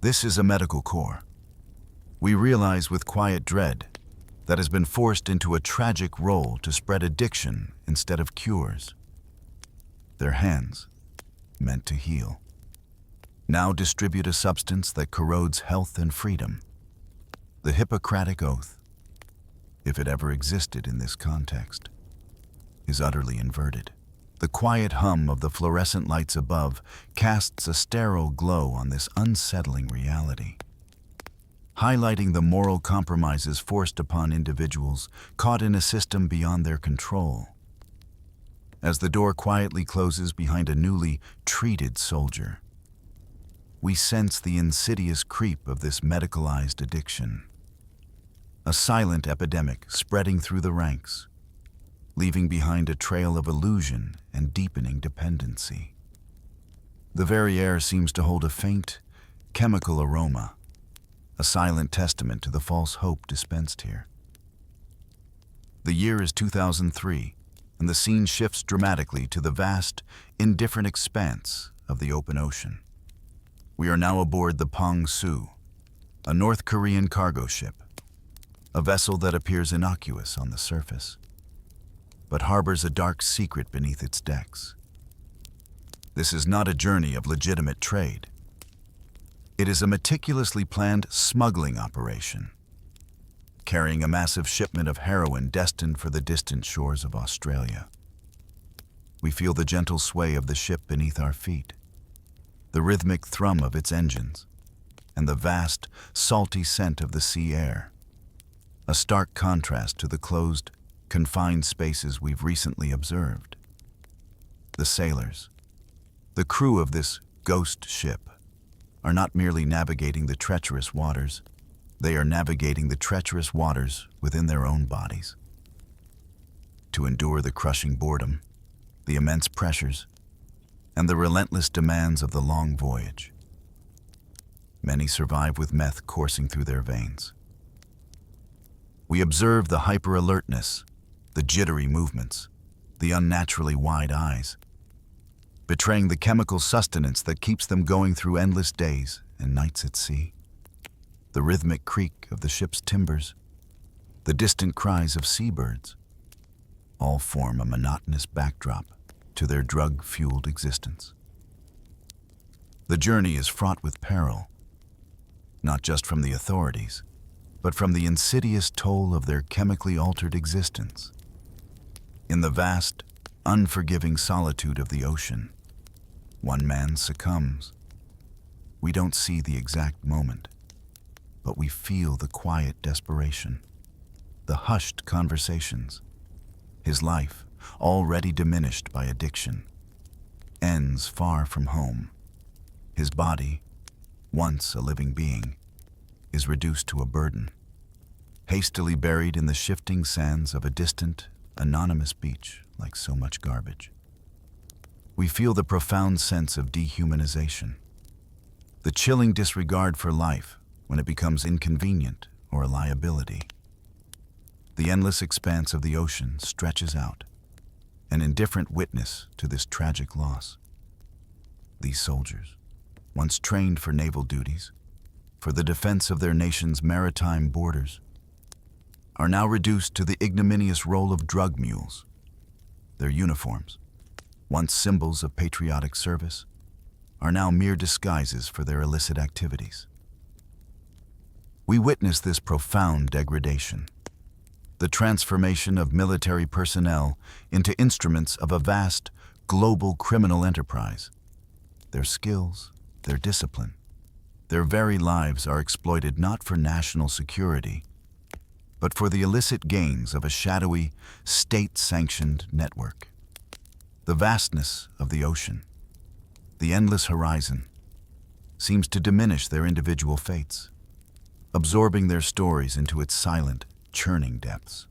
This is a medical corps. We realize with quiet dread that has been forced into a tragic role to spread addiction instead of cures. Their hands, meant to heal, now distribute a substance that corrodes health and freedom. The Hippocratic Oath, if it ever existed in this context, is utterly inverted. The quiet hum of the fluorescent lights above casts a sterile glow on this unsettling reality, highlighting the moral compromises forced upon individuals caught in a system beyond their control. As the door quietly closes behind a newly treated soldier, we sense the insidious creep of this medicalized addiction. A silent epidemic spreading through the ranks, leaving behind a trail of illusion and deepening dependency. The very air seems to hold a faint, chemical aroma, a silent testament to the false hope dispensed here. The year is 2003, and the scene shifts dramatically to the vast, indifferent expanse of the open ocean. We are now aboard the Pong-Su, a North Korean cargo ship, a vessel that appears innocuous on the surface, but harbors a dark secret beneath its decks. This is not a journey of legitimate trade. It is a meticulously planned smuggling operation, carrying a massive shipment of heroin destined for the distant shores of Australia. We feel the gentle sway of the ship beneath our feet, the rhythmic thrum of its engines, and the vast, salty scent of the sea air, a stark contrast to the closed, confined spaces we've recently observed. The sailors, the crew of this ghost ship, are not merely navigating the treacherous waters, they are navigating the treacherous waters within their own bodies. To endure the crushing boredom, the immense pressures, and the relentless demands of the long voyage. Many survive with meth coursing through their veins. We observe the hyper-alertness, the jittery movements, the unnaturally wide eyes, betraying the chemical sustenance that keeps them going through endless days and nights at sea. The rhythmic creak of the ship's timbers, the distant cries of seabirds, all form a monotonous backdrop to their drug-fueled existence. The journey is fraught with peril, not just from the authorities, but from the insidious toll of their chemically altered existence. In the vast, unforgiving solitude of the ocean, one man succumbs. We don't see the exact moment, but we feel the quiet desperation, the hushed conversations. His life, already diminished by addiction, ends far from home. His body, once a living being, is reduced to a burden, hastily buried in the shifting sands of a distant, anonymous beach like so much garbage. We feel the profound sense of dehumanization, the chilling disregard for life when it becomes inconvenient or a liability. The endless expanse of the ocean stretches out, an indifferent witness to this tragic loss. These soldiers, once trained for naval duties, for the defense of their nation's maritime borders, are now reduced to the ignominious role of drug mules. Their uniforms, once symbols of patriotic service, are now mere disguises for their illicit activities. We witness this profound degradation, the transformation of military personnel into instruments of a vast, global criminal enterprise. Their skills, their discipline, their very lives are exploited not for national security, but for the illicit gains of a shadowy, state-sanctioned network. The vastness of the ocean, the endless horizon, seems to diminish their individual fates, absorbing their stories into its silent, churning depths.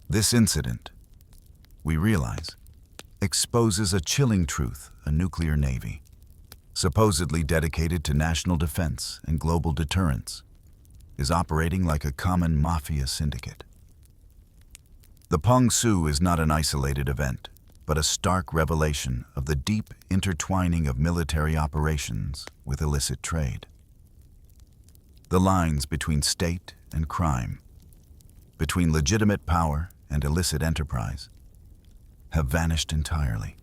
This incident, we realize, exposes a chilling truth: a nuclear navy, supposedly dedicated to national defense and global deterrence, is operating like a common mafia syndicate. The Pong Su is not an isolated event, but a stark revelation of the deep intertwining of military operations with illicit trade. The lines between state and crime, between legitimate power and illicit enterprise, have vanished entirely.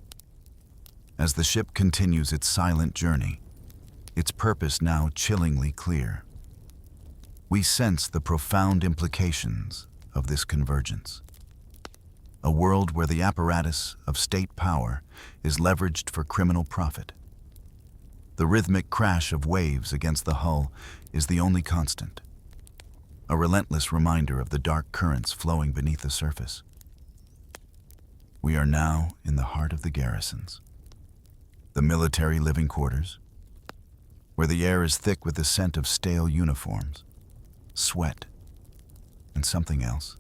As the ship continues its silent journey, its purpose now chillingly clear, we sense the profound implications of this convergence. A world where the apparatus of state power is leveraged for criminal profit. The rhythmic crash of waves against the hull is the only constant, a relentless reminder of the dark currents flowing beneath the surface. We are now in the heart of the garrisons, the military living quarters, where the air is thick with the scent of stale uniforms, sweat, and something else.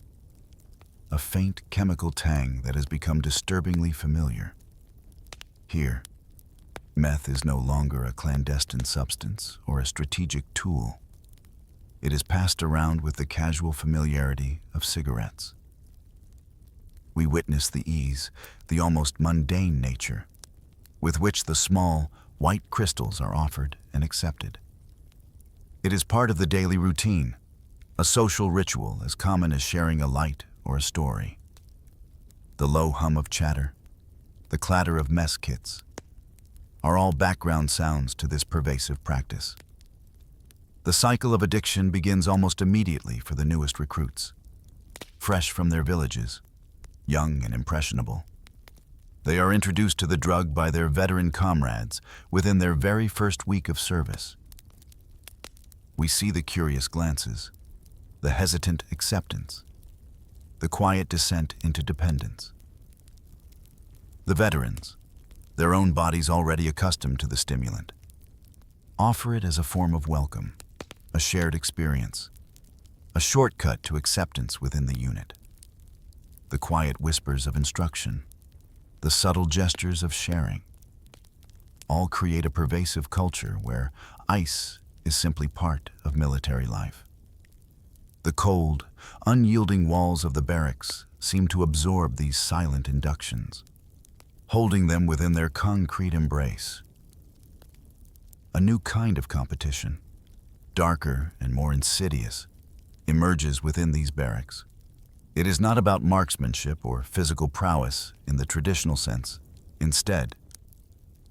A faint chemical tang that has become disturbingly familiar. Here, meth is no longer a clandestine substance or a strategic tool. It is passed around with the casual familiarity of cigarettes. We witness the ease, the almost mundane nature, with which the small, white crystals are offered and accepted. It is part of the daily routine, a social ritual as common as sharing a light or a story. The low hum of chatter, the clatter of mess kits, are all background sounds to this pervasive practice. The cycle of addiction begins almost immediately for the newest recruits. Fresh from their villages, young and impressionable, they are introduced to the drug by their veteran comrades within their very first week of service. We see the curious glances, the hesitant acceptance, the quiet descent into dependence. The veterans, their own bodies already accustomed to the stimulant, offer it as a form of welcome, a shared experience, a shortcut to acceptance within the unit. The quiet whispers of instruction, the subtle gestures of sharing, all create a pervasive culture where ice is simply part of military life. The cold, unyielding walls of the barracks seem to absorb these silent inductions, holding them within their concrete embrace. A new kind of competition, darker and more insidious, emerges within these barracks. It is not about marksmanship or physical prowess in the traditional sense. Instead,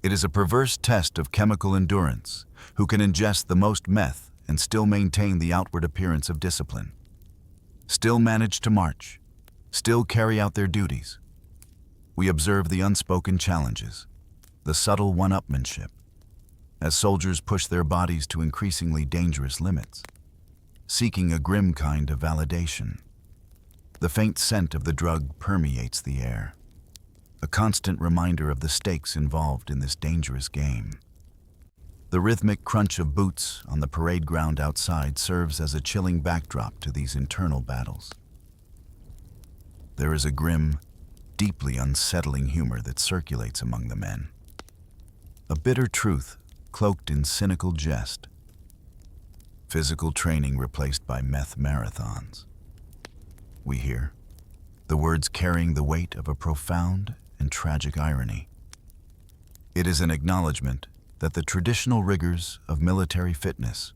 it is a perverse test of chemical endurance, who can ingest the most meth and still maintain the outward appearance of discipline, still manage to march, still carry out their duties. We observe the unspoken challenges, the subtle one-upmanship, as soldiers push their bodies to increasingly dangerous limits, seeking a grim kind of validation. The faint scent of the drug permeates the air, a constant reminder of the stakes involved in this dangerous game. The rhythmic crunch of boots on the parade ground outside serves as a chilling backdrop to these internal battles. There is a grim, deeply unsettling humor that circulates among the men, a bitter truth cloaked in cynical jest. Physical training replaced by meth marathons. We hear the words carrying the weight of a profound and tragic irony. It is an acknowledgement that the traditional rigors of military fitness,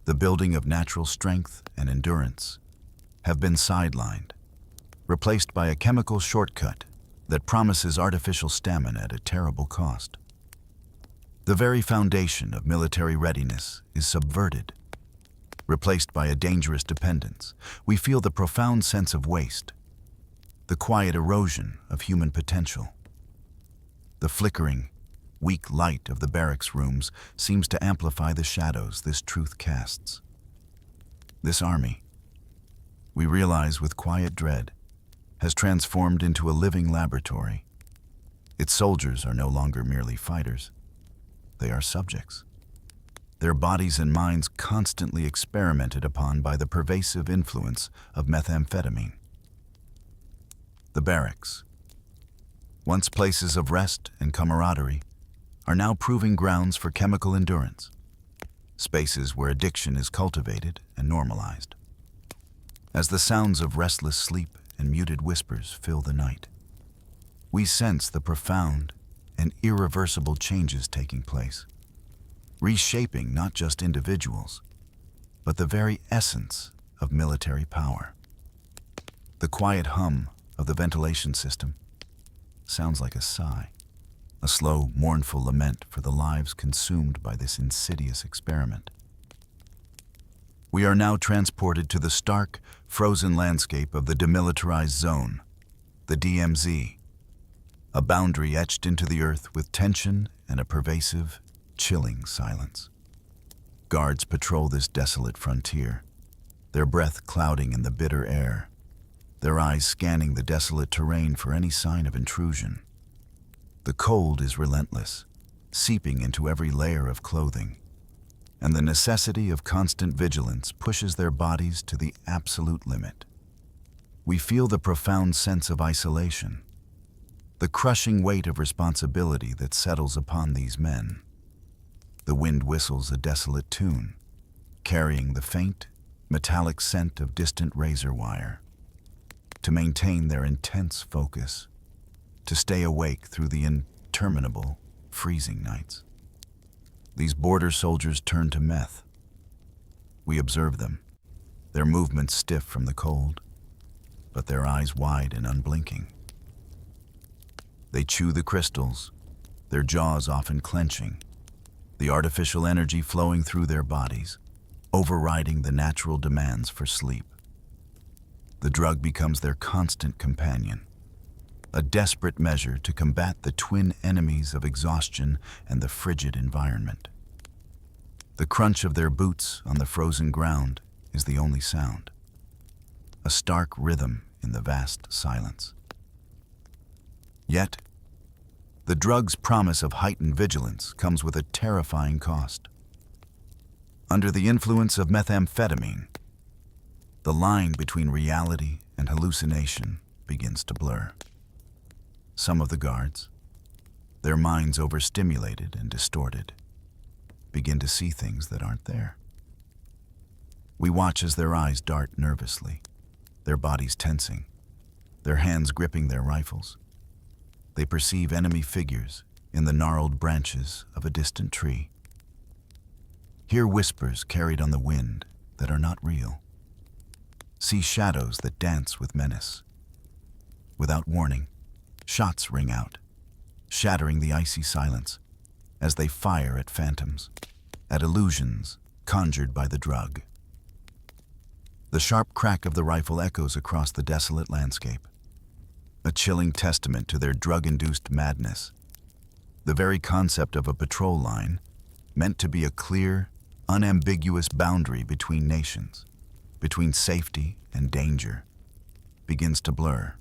the building of natural strength and endurance, have been sidelined, replaced by a chemical shortcut that promises artificial stamina at a terrible cost. The very foundation of military readiness is subverted, replaced by a dangerous dependence. We feel the profound sense of waste, the quiet erosion of human potential. The flickering, weak light of the barracks rooms seems to amplify the shadows this truth casts. This army, we realize with quiet dread, has transformed into a living laboratory. Its soldiers are no longer merely fighters. They are subjects, their bodies and minds constantly experimented upon by the pervasive influence of methamphetamine. The barracks, once places of rest and camaraderie, are now proving grounds for chemical endurance, spaces where addiction is cultivated and normalized. As the sounds of restless sleep and muted whispers fill the night, we sense the profound and irreversible changes taking place, reshaping not just individuals, but the very essence of military power. The quiet hum of the ventilation system sounds like a sigh, a slow, mournful lament for the lives consumed by this insidious experiment. We are now transported to the stark, frozen landscape of the demilitarized zone, the DMZ, a boundary etched into the earth with tension and a pervasive, chilling silence. Guards patrol this desolate frontier, their breath clouding in the bitter air, their eyes scanning the desolate terrain for any sign of intrusion. The cold is relentless, seeping into every layer of clothing, and the necessity of constant vigilance pushes their bodies to the absolute limit. We feel the profound sense of isolation, the crushing weight of responsibility that settles upon these men. The wind whistles a desolate tune, carrying the faint, metallic scent of distant razor wire. To maintain their intense focus, to stay awake through the interminable, freezing nights. These border soldiers turn to meth. We observe them, their movements stiff from the cold, but their eyes wide and unblinking. They chew the crystals, their jaws often clenching, the artificial energy flowing through their bodies, overriding the natural demands for sleep. The drug becomes their constant companion, a desperate measure to combat the twin enemies of exhaustion and the frigid environment. The crunch of their boots on the frozen ground is the only sound, a stark rhythm in the vast silence. Yet, the drug's promise of heightened vigilance comes with a terrifying cost. Under the influence of methamphetamine, the line between reality and hallucination begins to blur. Some of the guards, their minds overstimulated and distorted, begin to see things that aren't there. We watch as their eyes dart nervously, their bodies tensing, their hands gripping their rifles. They perceive enemy figures in the gnarled branches of a distant tree. Hear whispers carried on the wind that are not real. See shadows that dance with menace. Without warning, shots ring out, shattering the icy silence as they fire at phantoms, at illusions conjured by the drug. The sharp crack of the rifle echoes across the desolate landscape, a chilling testament to their drug-induced madness. The very concept of a patrol line, meant to be a clear, unambiguous boundary between nations, between safety and danger, begins to blur.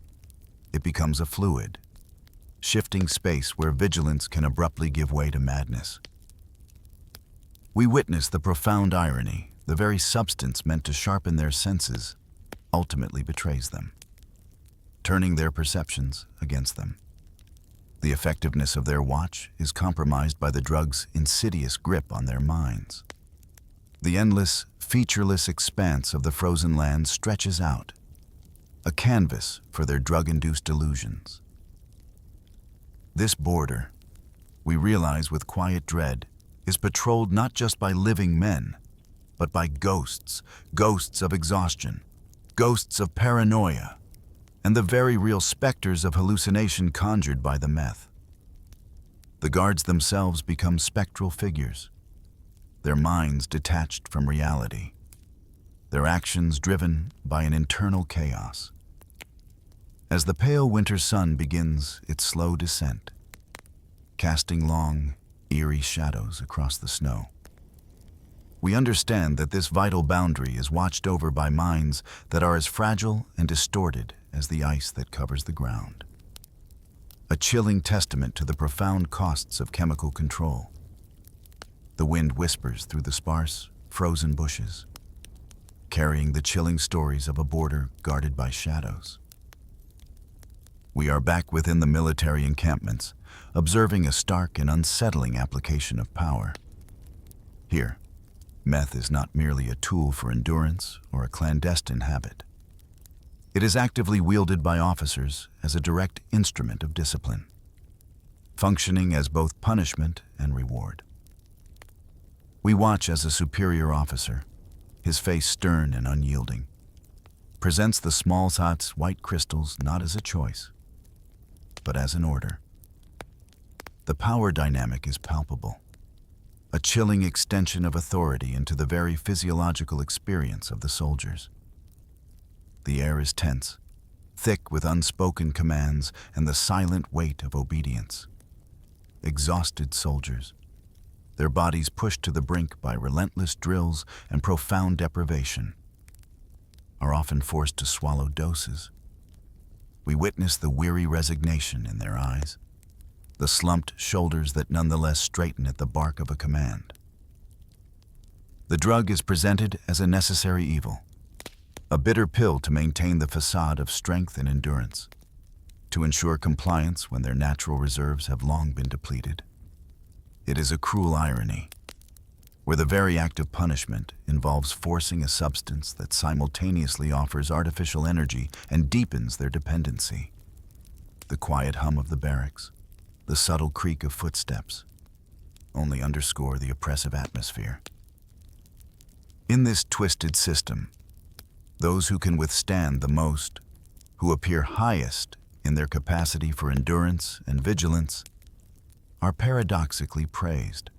It becomes a fluid, shifting space where vigilance can abruptly give way to madness. We witness the profound irony. The very substance meant to sharpen their senses ultimately betrays them, turning their perceptions against them. The effectiveness of their watch is compromised by the drug's insidious grip on their minds. The endless, featureless expanse of the frozen land stretches out, a canvas for their drug-induced illusions. This border, we realize with quiet dread, is patrolled not just by living men, but by ghosts, ghosts of exhaustion, ghosts of paranoia, and the very real specters of hallucination conjured by the meth. The guards themselves become spectral figures, their minds detached from reality, their actions driven by an internal chaos. As the pale winter sun begins its slow descent, casting long, eerie shadows across the snow, we understand that this vital boundary is watched over by minds that are as fragile and distorted as the ice that covers the ground. A chilling testament to the profound costs of chemical control. The wind whispers through the sparse, frozen bushes, carrying the chilling stories of a border guarded by shadows. We are back within the military encampments, observing a stark and unsettling application of power. Here, Meth is not merely a tool for endurance or a clandestine habit. It is actively wielded by officers as a direct instrument of discipline, functioning as both punishment and reward. We watch as a superior officer, his face stern and unyielding, presents the small shots white crystals not as a choice, but as an order. The power dynamic is palpable, a chilling extension of authority into the very physiological experience of the soldiers. The air is tense, thick with unspoken commands and the silent weight of obedience. Exhausted soldiers, their bodies pushed to the brink by relentless drills and profound deprivation, are often forced to swallow doses. We witness the weary resignation in their eyes, the slumped shoulders that nonetheless straighten at the bark of a command. The drug is presented as a necessary evil, a bitter pill to maintain the facade of strength and endurance, to ensure compliance when their natural reserves have long been depleted. It is a cruel irony, where the very act of punishment involves forcing a substance that simultaneously offers artificial energy and deepens their dependency. The quiet hum of the barracks, the subtle creak of footsteps, only underscore the oppressive atmosphere. In this twisted system, those who can withstand the most, who appear highest in their capacity for endurance and vigilance, are paradoxically praised.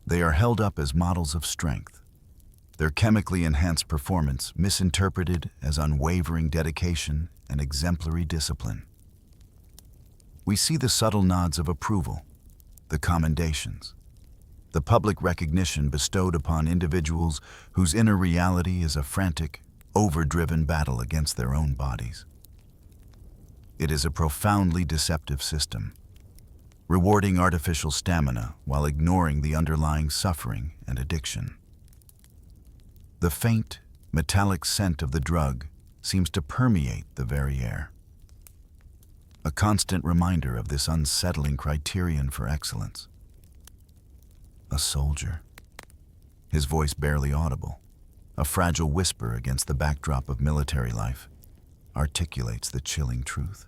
They are held up as models of strength, their chemically enhanced performance misinterpreted as unwavering dedication and exemplary discipline. We see the subtle nods of approval, the commendations, the public recognition bestowed upon individuals whose inner reality is a frantic, overdriven battle against their own bodies. It is a profoundly deceptive system, rewarding artificial stamina while ignoring the underlying suffering and addiction. The faint, metallic scent of the drug seems to permeate the very air, a constant reminder of this unsettling criterion for excellence. A soldier, his voice barely audible, a fragile whisper against the backdrop of military life, articulates the chilling truth.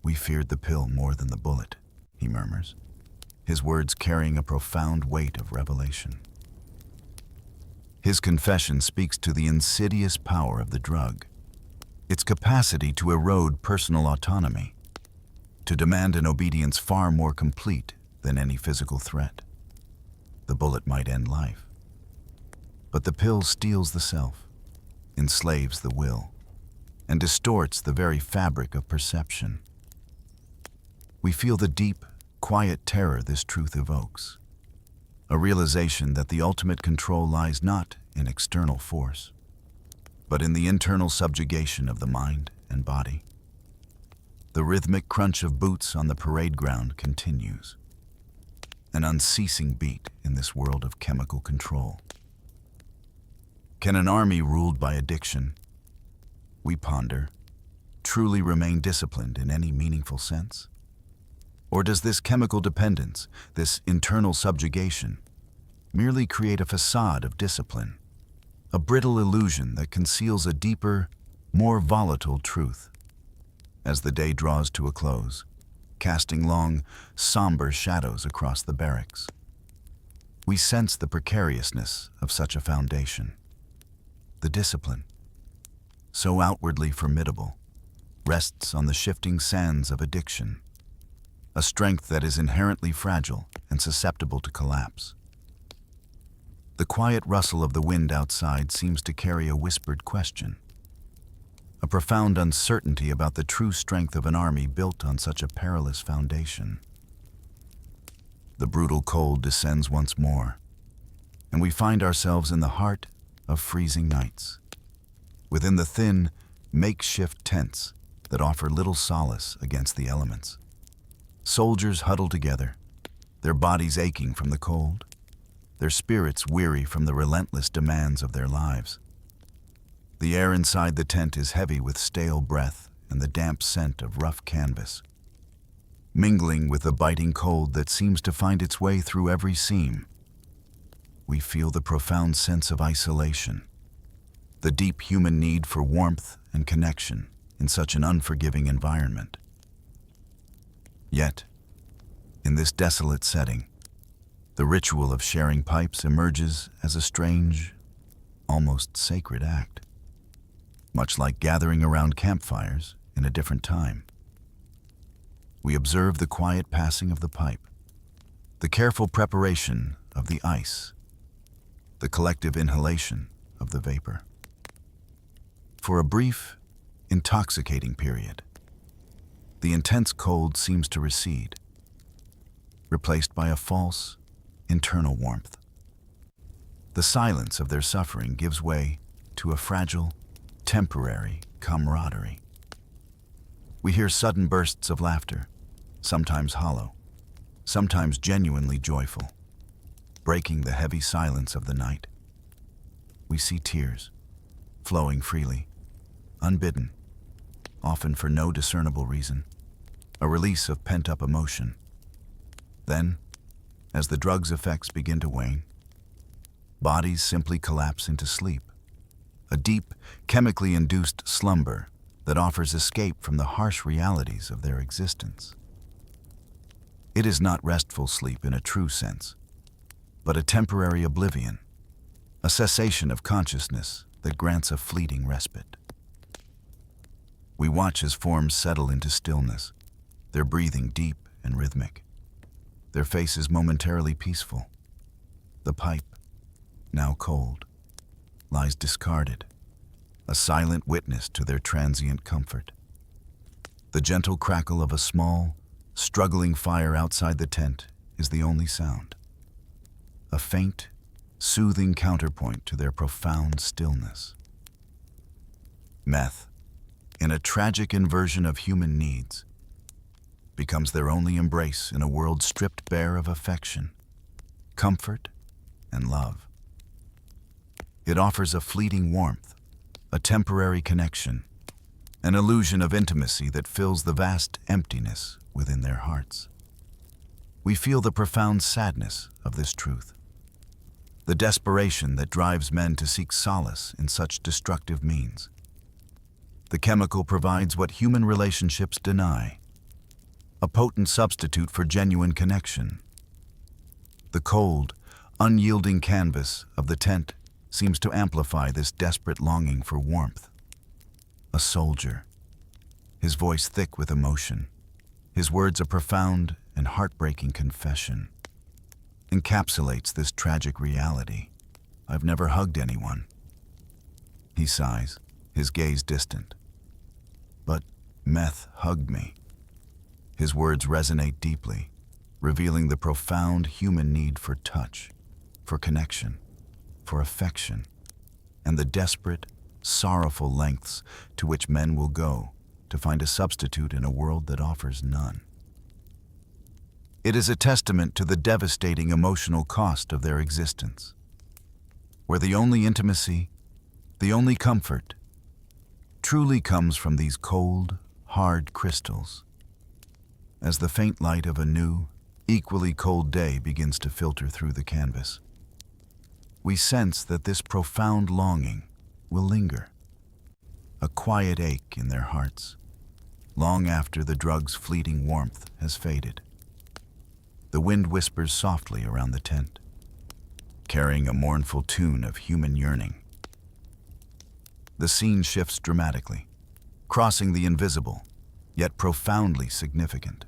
"We feared the pill more than the bullet," he murmurs, his words carrying a profound weight of revelation. His confession speaks to the insidious power of the drug, its capacity to erode personal autonomy, to demand an obedience far more complete than any physical threat. The bullet might end life, but the pill steals the self, enslaves the will, and distorts the very fabric of perception. We feel the deep, quiet terror this truth evokes, a realization that the ultimate control lies not in external force, but in the internal subjugation of the mind and body. The rhythmic crunch of boots on the parade ground continues, an unceasing beat in this world of chemical control. Can an army ruled by addiction, we ponder, truly remain disciplined in any meaningful sense? Or does this chemical dependence, this internal subjugation, merely create a facade of discipline, a brittle illusion that conceals a deeper, more volatile truth? As the day draws to a close, casting long, somber shadows across the barracks, we sense the precariousness of such a foundation. The discipline, so outwardly formidable, rests on the shifting sands of addiction, a strength that is inherently fragile and susceptible to collapse. The quiet rustle of the wind outside seems to carry a whispered question, a profound uncertainty about the true strength of an army built on such a perilous foundation. The brutal cold descends once more, and we find ourselves in the heart of freezing nights, within the thin, makeshift tents that offer little solace against the elements. Soldiers huddle together, their bodies aching from the cold, their spirits weary from the relentless demands of their lives. The air inside the tent is heavy with stale breath and the damp scent of rough canvas, mingling with the biting cold that seems to find its way through every seam. we feel the profound sense of isolation, the deep human need for warmth and connection in such an unforgiving environment. Yet, in this desolate setting, the ritual of sharing pipes emerges as a strange, almost sacred act, much like gathering around campfires in a different time. We observe the quiet passing of the pipe, the careful preparation of the ice, the collective inhalation of the vapor. For a brief, intoxicating period, the intense cold seems to recede, replaced by a false, internal warmth. The silence of their suffering gives way to a fragile, temporary camaraderie. We hear sudden bursts of laughter, sometimes hollow, sometimes genuinely joyful, breaking the heavy silence of the night. We see tears, flowing freely, unbidden, often for no discernible reason, a release of pent-up emotion. Then, as the drug's effects begin to wane, bodies simply collapse into sleep, a deep, chemically induced slumber that offers escape from the harsh realities of their existence. It is not restful sleep in a true sense, but a temporary oblivion, a cessation of consciousness that grants a fleeting respite. We watch as forms settle into stillness, their breathing deep and rhythmic, their faces momentarily peaceful. The pipe, now cold, lies discarded, a silent witness to their transient comfort. The gentle crackle of a small, struggling fire outside the tent is the only sound, a faint, soothing counterpoint to their profound stillness. Meth, in a tragic inversion of human needs, becomes their only embrace in a world stripped bare of affection, comfort, and love. It offers a fleeting warmth, a temporary connection, an illusion of intimacy that fills the vast emptiness within their hearts. We feel the profound sadness of this truth, the desperation that drives men to seek solace in such destructive means. The chemical provides what human relationships deny, a potent substitute for genuine connection. The cold, unyielding canvas of the tent seems to amplify this desperate longing for warmth. A soldier, his voice thick with emotion, his words a profound and heartbreaking confession, encapsulates this tragic reality. I've never hugged anyone. He sighs, his gaze distant. But meth hugged me. His words resonate deeply, revealing the profound human need for touch, for connection, for affection, and the desperate, sorrowful lengths to which men will go to find a substitute in a world that offers none. It is a testament to the devastating emotional cost of their existence, where the only intimacy, the only comfort, truly comes from these cold, hard crystals. As the faint light of a new, equally cold day begins to filter through the canvas, we sense that this profound longing will linger, a quiet ache in their hearts, long after the drug's fleeting warmth has faded. The wind whispers softly around the tent, carrying a mournful tune of human yearning. The scene shifts dramatically, crossing the invisible, yet profoundly significant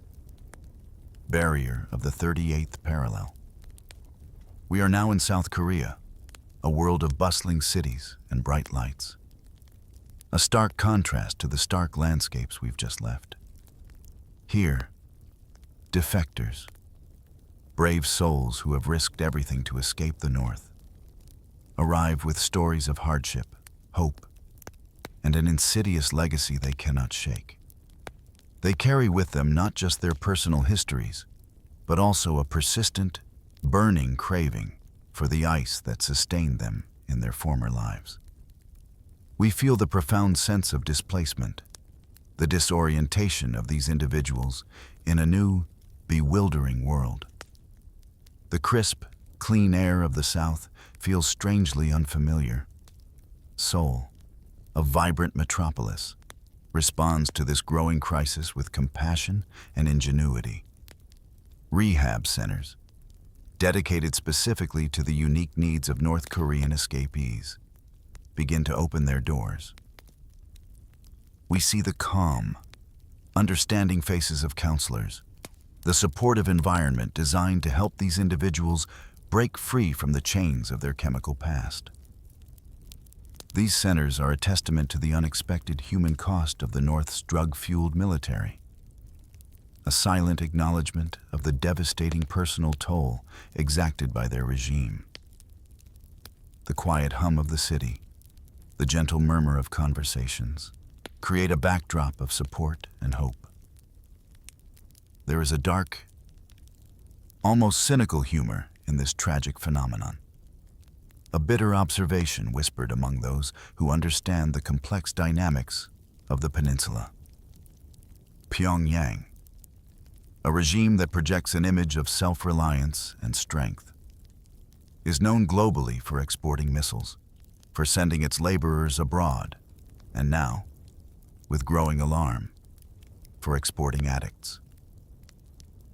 barrier of the 38th parallel. We are now in South Korea, a world of bustling cities and bright lights. A stark contrast to the stark landscapes we've just left. Here, defectors, brave souls who have risked everything to escape the North, arrive with stories of hardship, hope, and an insidious legacy they cannot shake. They carry with them not just their personal histories, but also a persistent, burning craving for the ice that sustained them in their former lives. We feel the profound sense of displacement, the disorientation of these individuals in a new, bewildering world. The crisp, clean air of the South feels strangely unfamiliar. Seoul, a vibrant metropolis, responds to this growing crisis with compassion and ingenuity. Rehab centers, dedicated specifically to the unique needs of North Korean escapees, begin to open their doors. We see the calm, understanding faces of counselors, the supportive environment designed to help these individuals break free from the chains of their chemical past. These centers are a testament to the unexpected human cost of the North's drug-fueled military, a silent acknowledgement of the devastating personal toll exacted by their regime. The quiet hum of the city, the gentle murmur of conversations, create a backdrop of support and hope. There is a dark, almost cynical humor in this tragic phenomenon. A bitter observation whispered among those who understand the complex dynamics of the peninsula. Pyongyang, a regime that projects an image of self-reliance and strength, is known globally for exporting missiles, for sending its laborers abroad, and now, with growing alarm, for exporting addicts.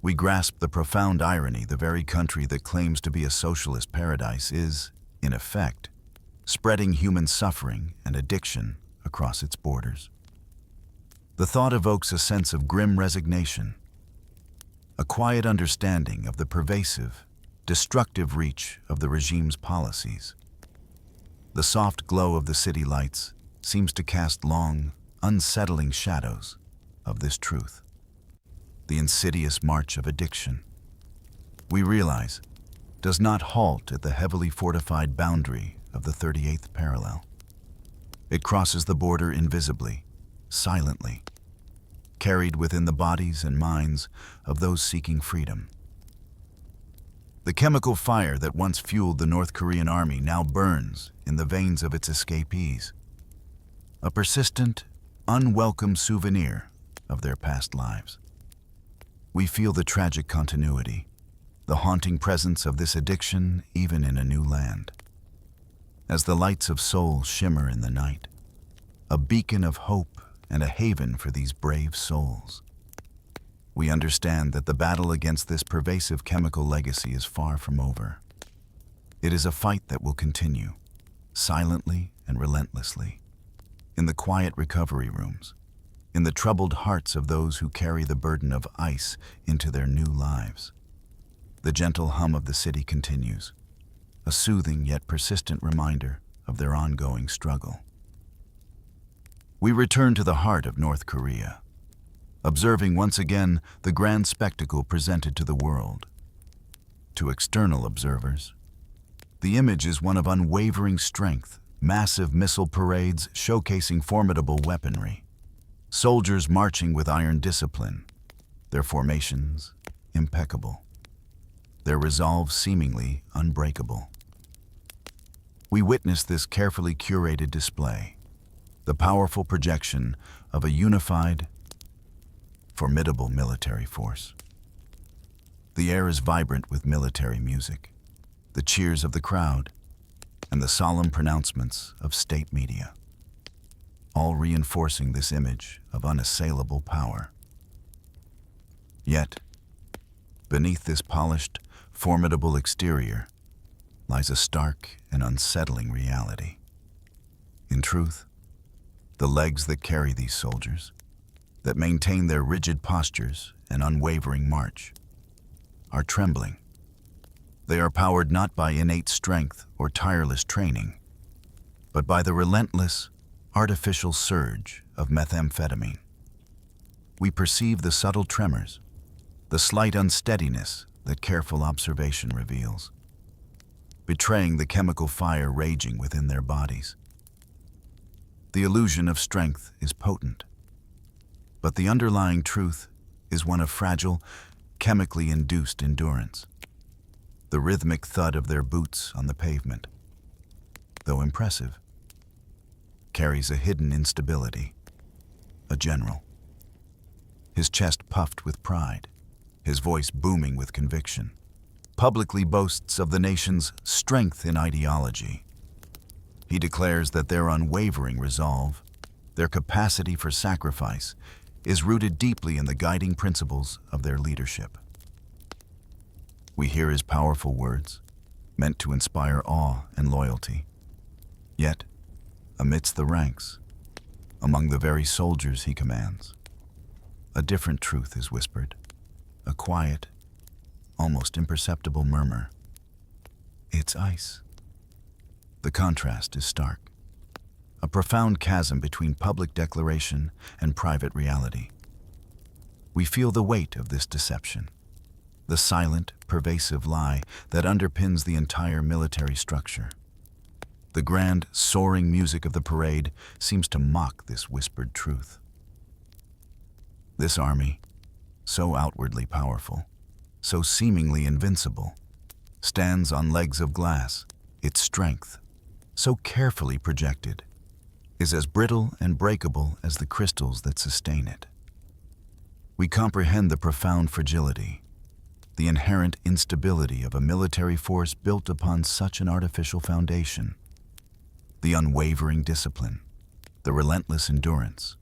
We grasp the profound irony the very country that claims to be a socialist paradise is, in effect, spreading human suffering and addiction across its borders. The thought evokes a sense of grim resignation, a quiet understanding of the pervasive, destructive reach of the regime's policies. The soft glow of the city lights seems to cast long, unsettling shadows of this truth. The insidious march of addiction, we realize, does not halt at the heavily fortified boundary of the 38th parallel. It crosses the border invisibly, silently, carried within the bodies and minds of those seeking freedom. The chemical fire that once fueled the North Korean army now burns in the veins of its escapees, a persistent, unwelcome souvenir of their past lives. We feel the tragic continuity, the haunting presence of this addiction even in a new land. As the lights of Seoul shimmer in the night, a beacon of hope and a haven for these brave souls, we understand that the battle against this pervasive chemical legacy is far from over. It is a fight that will continue, silently and relentlessly, in the quiet recovery rooms, in the troubled hearts of those who carry the burden of ice into their new lives. The gentle hum of the city continues, a soothing yet persistent reminder of their ongoing struggle. We return to the heart of North Korea, observing once again the grand spectacle presented to the world. To external observers, the image is one of unwavering strength, massive missile parades showcasing formidable weaponry, soldiers marching with iron discipline, their formations impeccable, their resolve seemingly unbreakable. We witness this carefully curated display, the powerful projection of a unified, formidable military force. The air is vibrant with military music, the cheers of the crowd, and the solemn pronouncements of state media, all reinforcing this image of unassailable power. Yet, beneath this polished, formidable exterior lies a stark and unsettling reality. In truth, the legs that carry these soldiers, that maintain their rigid postures and unwavering march, are trembling. They are powered not by innate strength or tireless training, but by the relentless, artificial surge of methamphetamine. We perceive the subtle tremors, the slight unsteadiness that careful observation reveals, betraying the chemical fire raging within their bodies. The illusion of strength is potent, but the underlying truth is one of fragile, chemically induced endurance. The rhythmic thud of their boots on the pavement, though impressive, carries a hidden instability. A general, his chest puffed with pride, his voice booming with conviction, publicly boasts of the nation's strength in ideology. He declares that their unwavering resolve, their capacity for sacrifice, is rooted deeply in the guiding principles of their leadership. We hear his powerful words, meant to inspire awe and loyalty. Yet, amidst the ranks, among the very soldiers he commands, a different truth is whispered, a quiet, almost imperceptible murmur. It's ice. The contrast is stark, a profound chasm between public declaration and private reality. We feel the weight of this deception, the silent, pervasive lie that underpins the entire military structure. The grand, soaring music of the parade seems to mock this whispered truth. This army, so outwardly powerful, so seemingly invincible, stands on legs of glass. Its strength, so carefully projected, is as brittle and breakable as the crystals that sustain it. We comprehend the profound fragility, the inherent instability of a military force built upon such an artificial foundation. The unwavering discipline, the relentless endurance,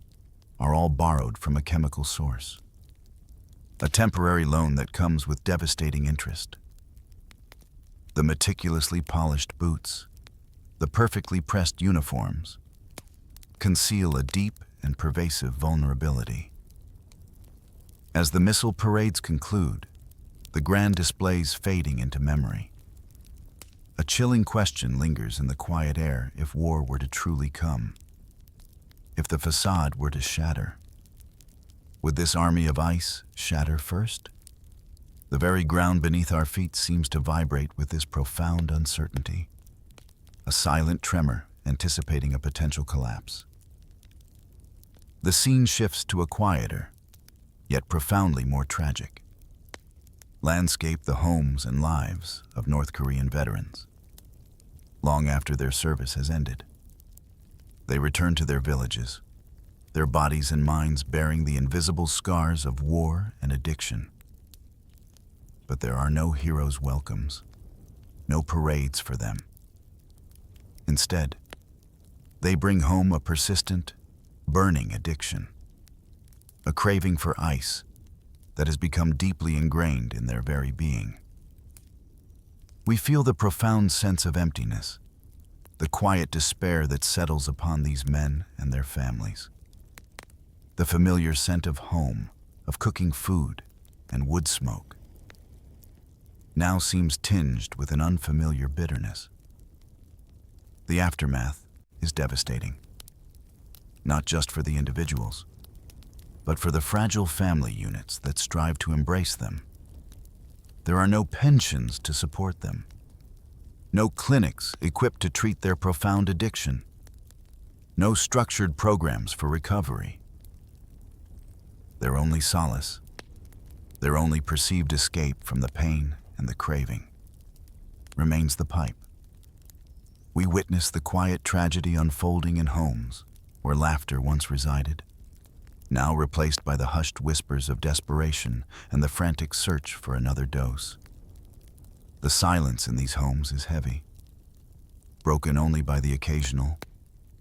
are all borrowed from a chemical source. A temporary loan that comes with devastating interest. The meticulously polished boots, the perfectly pressed uniforms, conceal a deep and pervasive vulnerability. As the missile parades conclude, the grand displays fading into memory. A chilling question lingers in the quiet air if war were to truly come. If the facade were to shatter, would this army of ice shatter first? The very ground beneath our feet seems to vibrate with this profound uncertainty, a silent tremor anticipating a potential collapse. The scene shifts to a quieter, yet profoundly more tragic landscape, the homes and lives of North Korean veterans. Long after their service has ended, they return to their villages, their bodies and minds bearing the invisible scars of war and addiction. But there are no heroes' welcomes, no parades for them. Instead, they bring home a persistent, burning addiction, a craving for ice that has become deeply ingrained in their very being. We feel the profound sense of emptiness, the quiet despair that settles upon these men and their families. The familiar scent of home, of cooking food and wood smoke, now seems tinged with an unfamiliar bitterness. The aftermath is devastating, not just for the individuals, but for the fragile family units that strive to embrace them. There are no pensions to support them, no clinics equipped to treat their profound addiction, no structured programs for recovery. Their only solace, their only perceived escape from the pain and the craving, remains the pipe. We witness the quiet tragedy unfolding in homes where laughter once resided, now replaced by the hushed whispers of desperation and the frantic search for another dose. The silence in these homes is heavy, broken only by the occasional,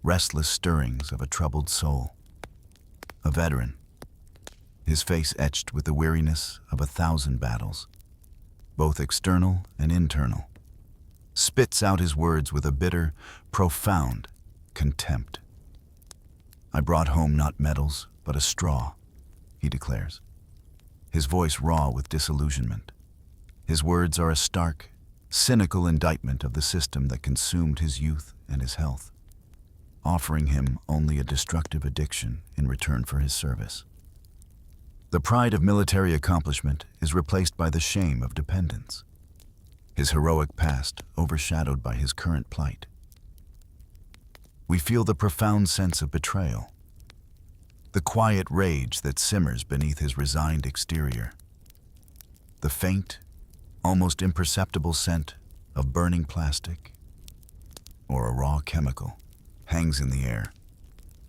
restless stirrings of a troubled soul. A veteran, his face etched with the weariness of 1,000 battles, both external and internal, spits out his words with a bitter, profound contempt. "I brought home not medals, but a straw," he declares, his voice raw with disillusionment. His words are a stark, cynical indictment of the system that consumed his youth and his health, offering him only a destructive addiction in return for his service. The pride of military accomplishment is replaced by the shame of dependence, his heroic past overshadowed by his current plight. We feel the profound sense of betrayal, the quiet rage that simmers beneath his resigned exterior. The faint, almost imperceptible scent of burning plastic or a raw chemical hangs in the air,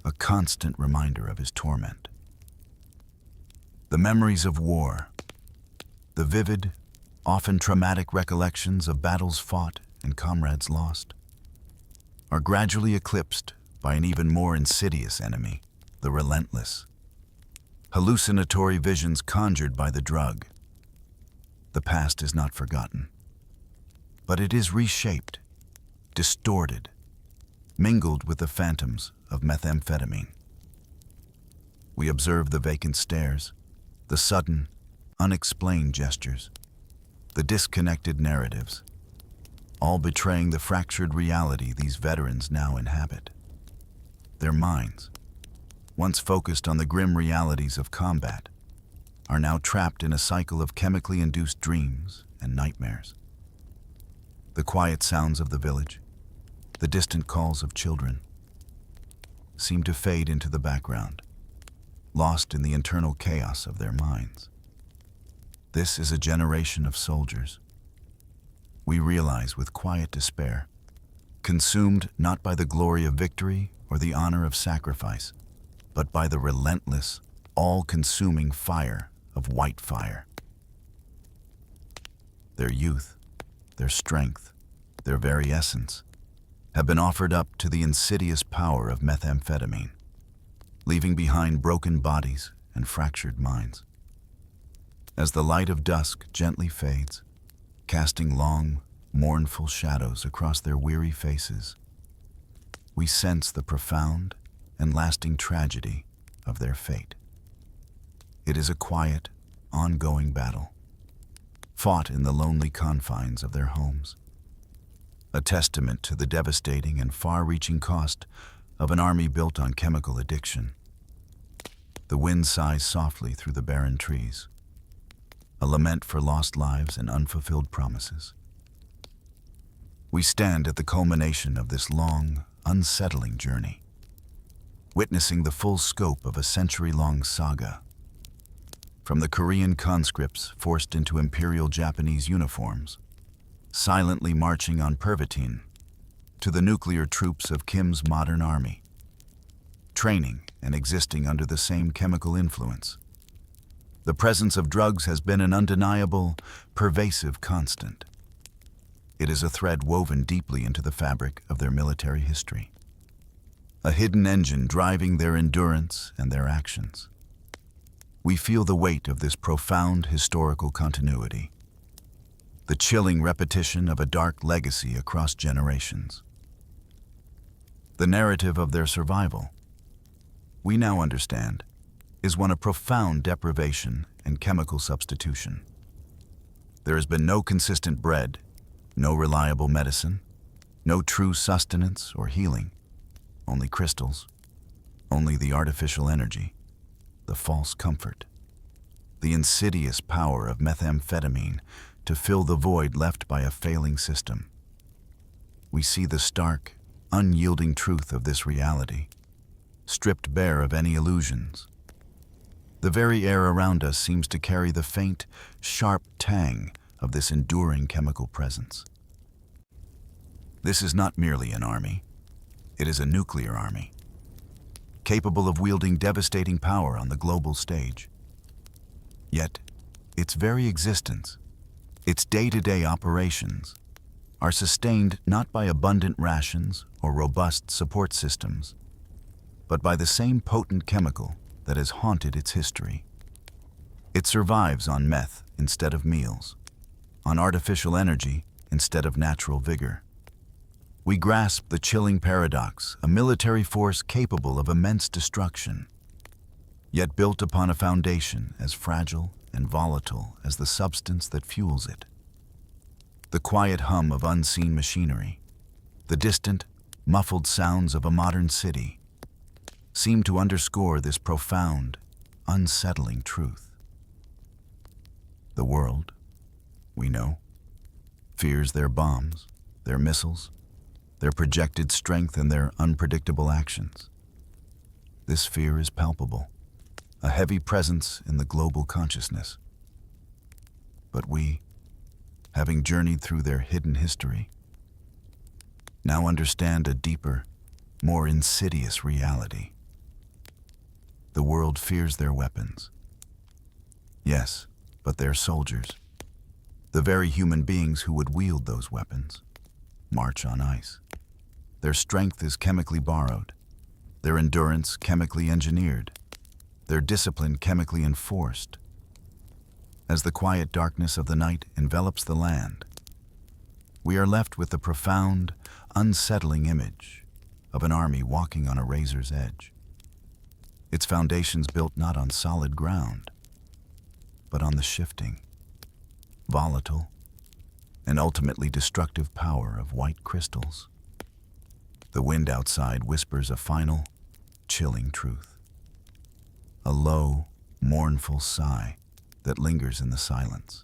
a constant reminder of his torment. The memories of war, the vivid, often traumatic recollections of battles fought and comrades lost, are gradually eclipsed by an even more insidious enemy, the relentless. Hallucinatory visions conjured by the drug. The past is not forgotten, but it is reshaped, distorted, mingled with the phantoms of methamphetamine. We observe the vacant stares, the sudden, unexplained gestures, the disconnected narratives, all betraying the fractured reality these veterans now inhabit. Their minds, once focused on the grim realities of combat, are now trapped in a cycle of chemically induced dreams and nightmares. The quiet sounds of the village, the distant calls of children, seem to fade into the background, lost in the internal chaos of their minds. This is a generation of soldiers. We realize with quiet despair, consumed not by the glory of victory or the honor of sacrifice, but by the relentless, all-consuming fire of white fire. Their youth, their strength, their very essence, have been offered up to the insidious power of methamphetamine, leaving behind broken bodies and fractured minds. As the light of dusk gently fades, casting long, mournful shadows across their weary faces, we sense the profound and lasting tragedy of their fate. It is a quiet, ongoing battle, fought in the lonely confines of their homes, a testament to the devastating and far-reaching cost of an army built on chemical addiction. The wind sighs softly through the barren trees, a lament for lost lives and unfulfilled promises. We stand at the culmination of this long, unsettling journey, witnessing the full scope of a century-long saga. From the Korean conscripts forced into Imperial Japanese uniforms, silently marching on Pervitin, to the nuclear troops of Kim's modern army, training and existing under the same chemical influence. The presence of drugs has been an undeniable, pervasive constant. It is a thread woven deeply into the fabric of their military history, a hidden engine driving their endurance and their actions. We feel the weight of this profound historical continuity, the chilling repetition of a dark legacy across generations. The narrative of their survival, we now understand, is one of profound deprivation and chemical substitution. There has been no consistent bread, no reliable medicine, no true sustenance or healing, only crystals, only the artificial energy, the false comfort, the insidious power of methamphetamine to fill the void left by a failing system. We see the stark, unyielding truth of this reality, stripped bare of any illusions. The very air around us seems to carry the faint, sharp tang of this enduring chemical presence. This is not merely an army. It is a nuclear army, capable of wielding devastating power on the global stage. Yet, its very existence, its day-to-day operations, are sustained not by abundant rations or robust support systems, but by the same potent chemical that has haunted its history. It survives on meth instead of meals, on artificial energy instead of natural vigor. We grasp the chilling paradox, a military force capable of immense destruction, yet built upon a foundation as fragile and volatile as the substance that fuels it. The quiet hum of unseen machinery, the distant, muffled sounds of a modern city, seem to underscore this profound, unsettling truth. The world, we know, fears their bombs, their missiles, their projected strength and their unpredictable actions. This fear is palpable, a heavy presence in the global consciousness. But we, having journeyed through their hidden history, now understand a deeper, more insidious reality. The world fears their weapons. Yes, but their soldiers, The very human beings who would wield those weapons march on ice. Their strength is chemically borrowed, their endurance chemically engineered, their discipline chemically enforced. As the quiet darkness of the night envelops the land, we are left with the profound, unsettling image of an army walking on a razor's edge. Its foundations built not on solid ground, but on the shifting, volatile, and ultimately destructive power of white crystals. The wind outside whispers a final, chilling truth. A low, mournful sigh that lingers in the silence.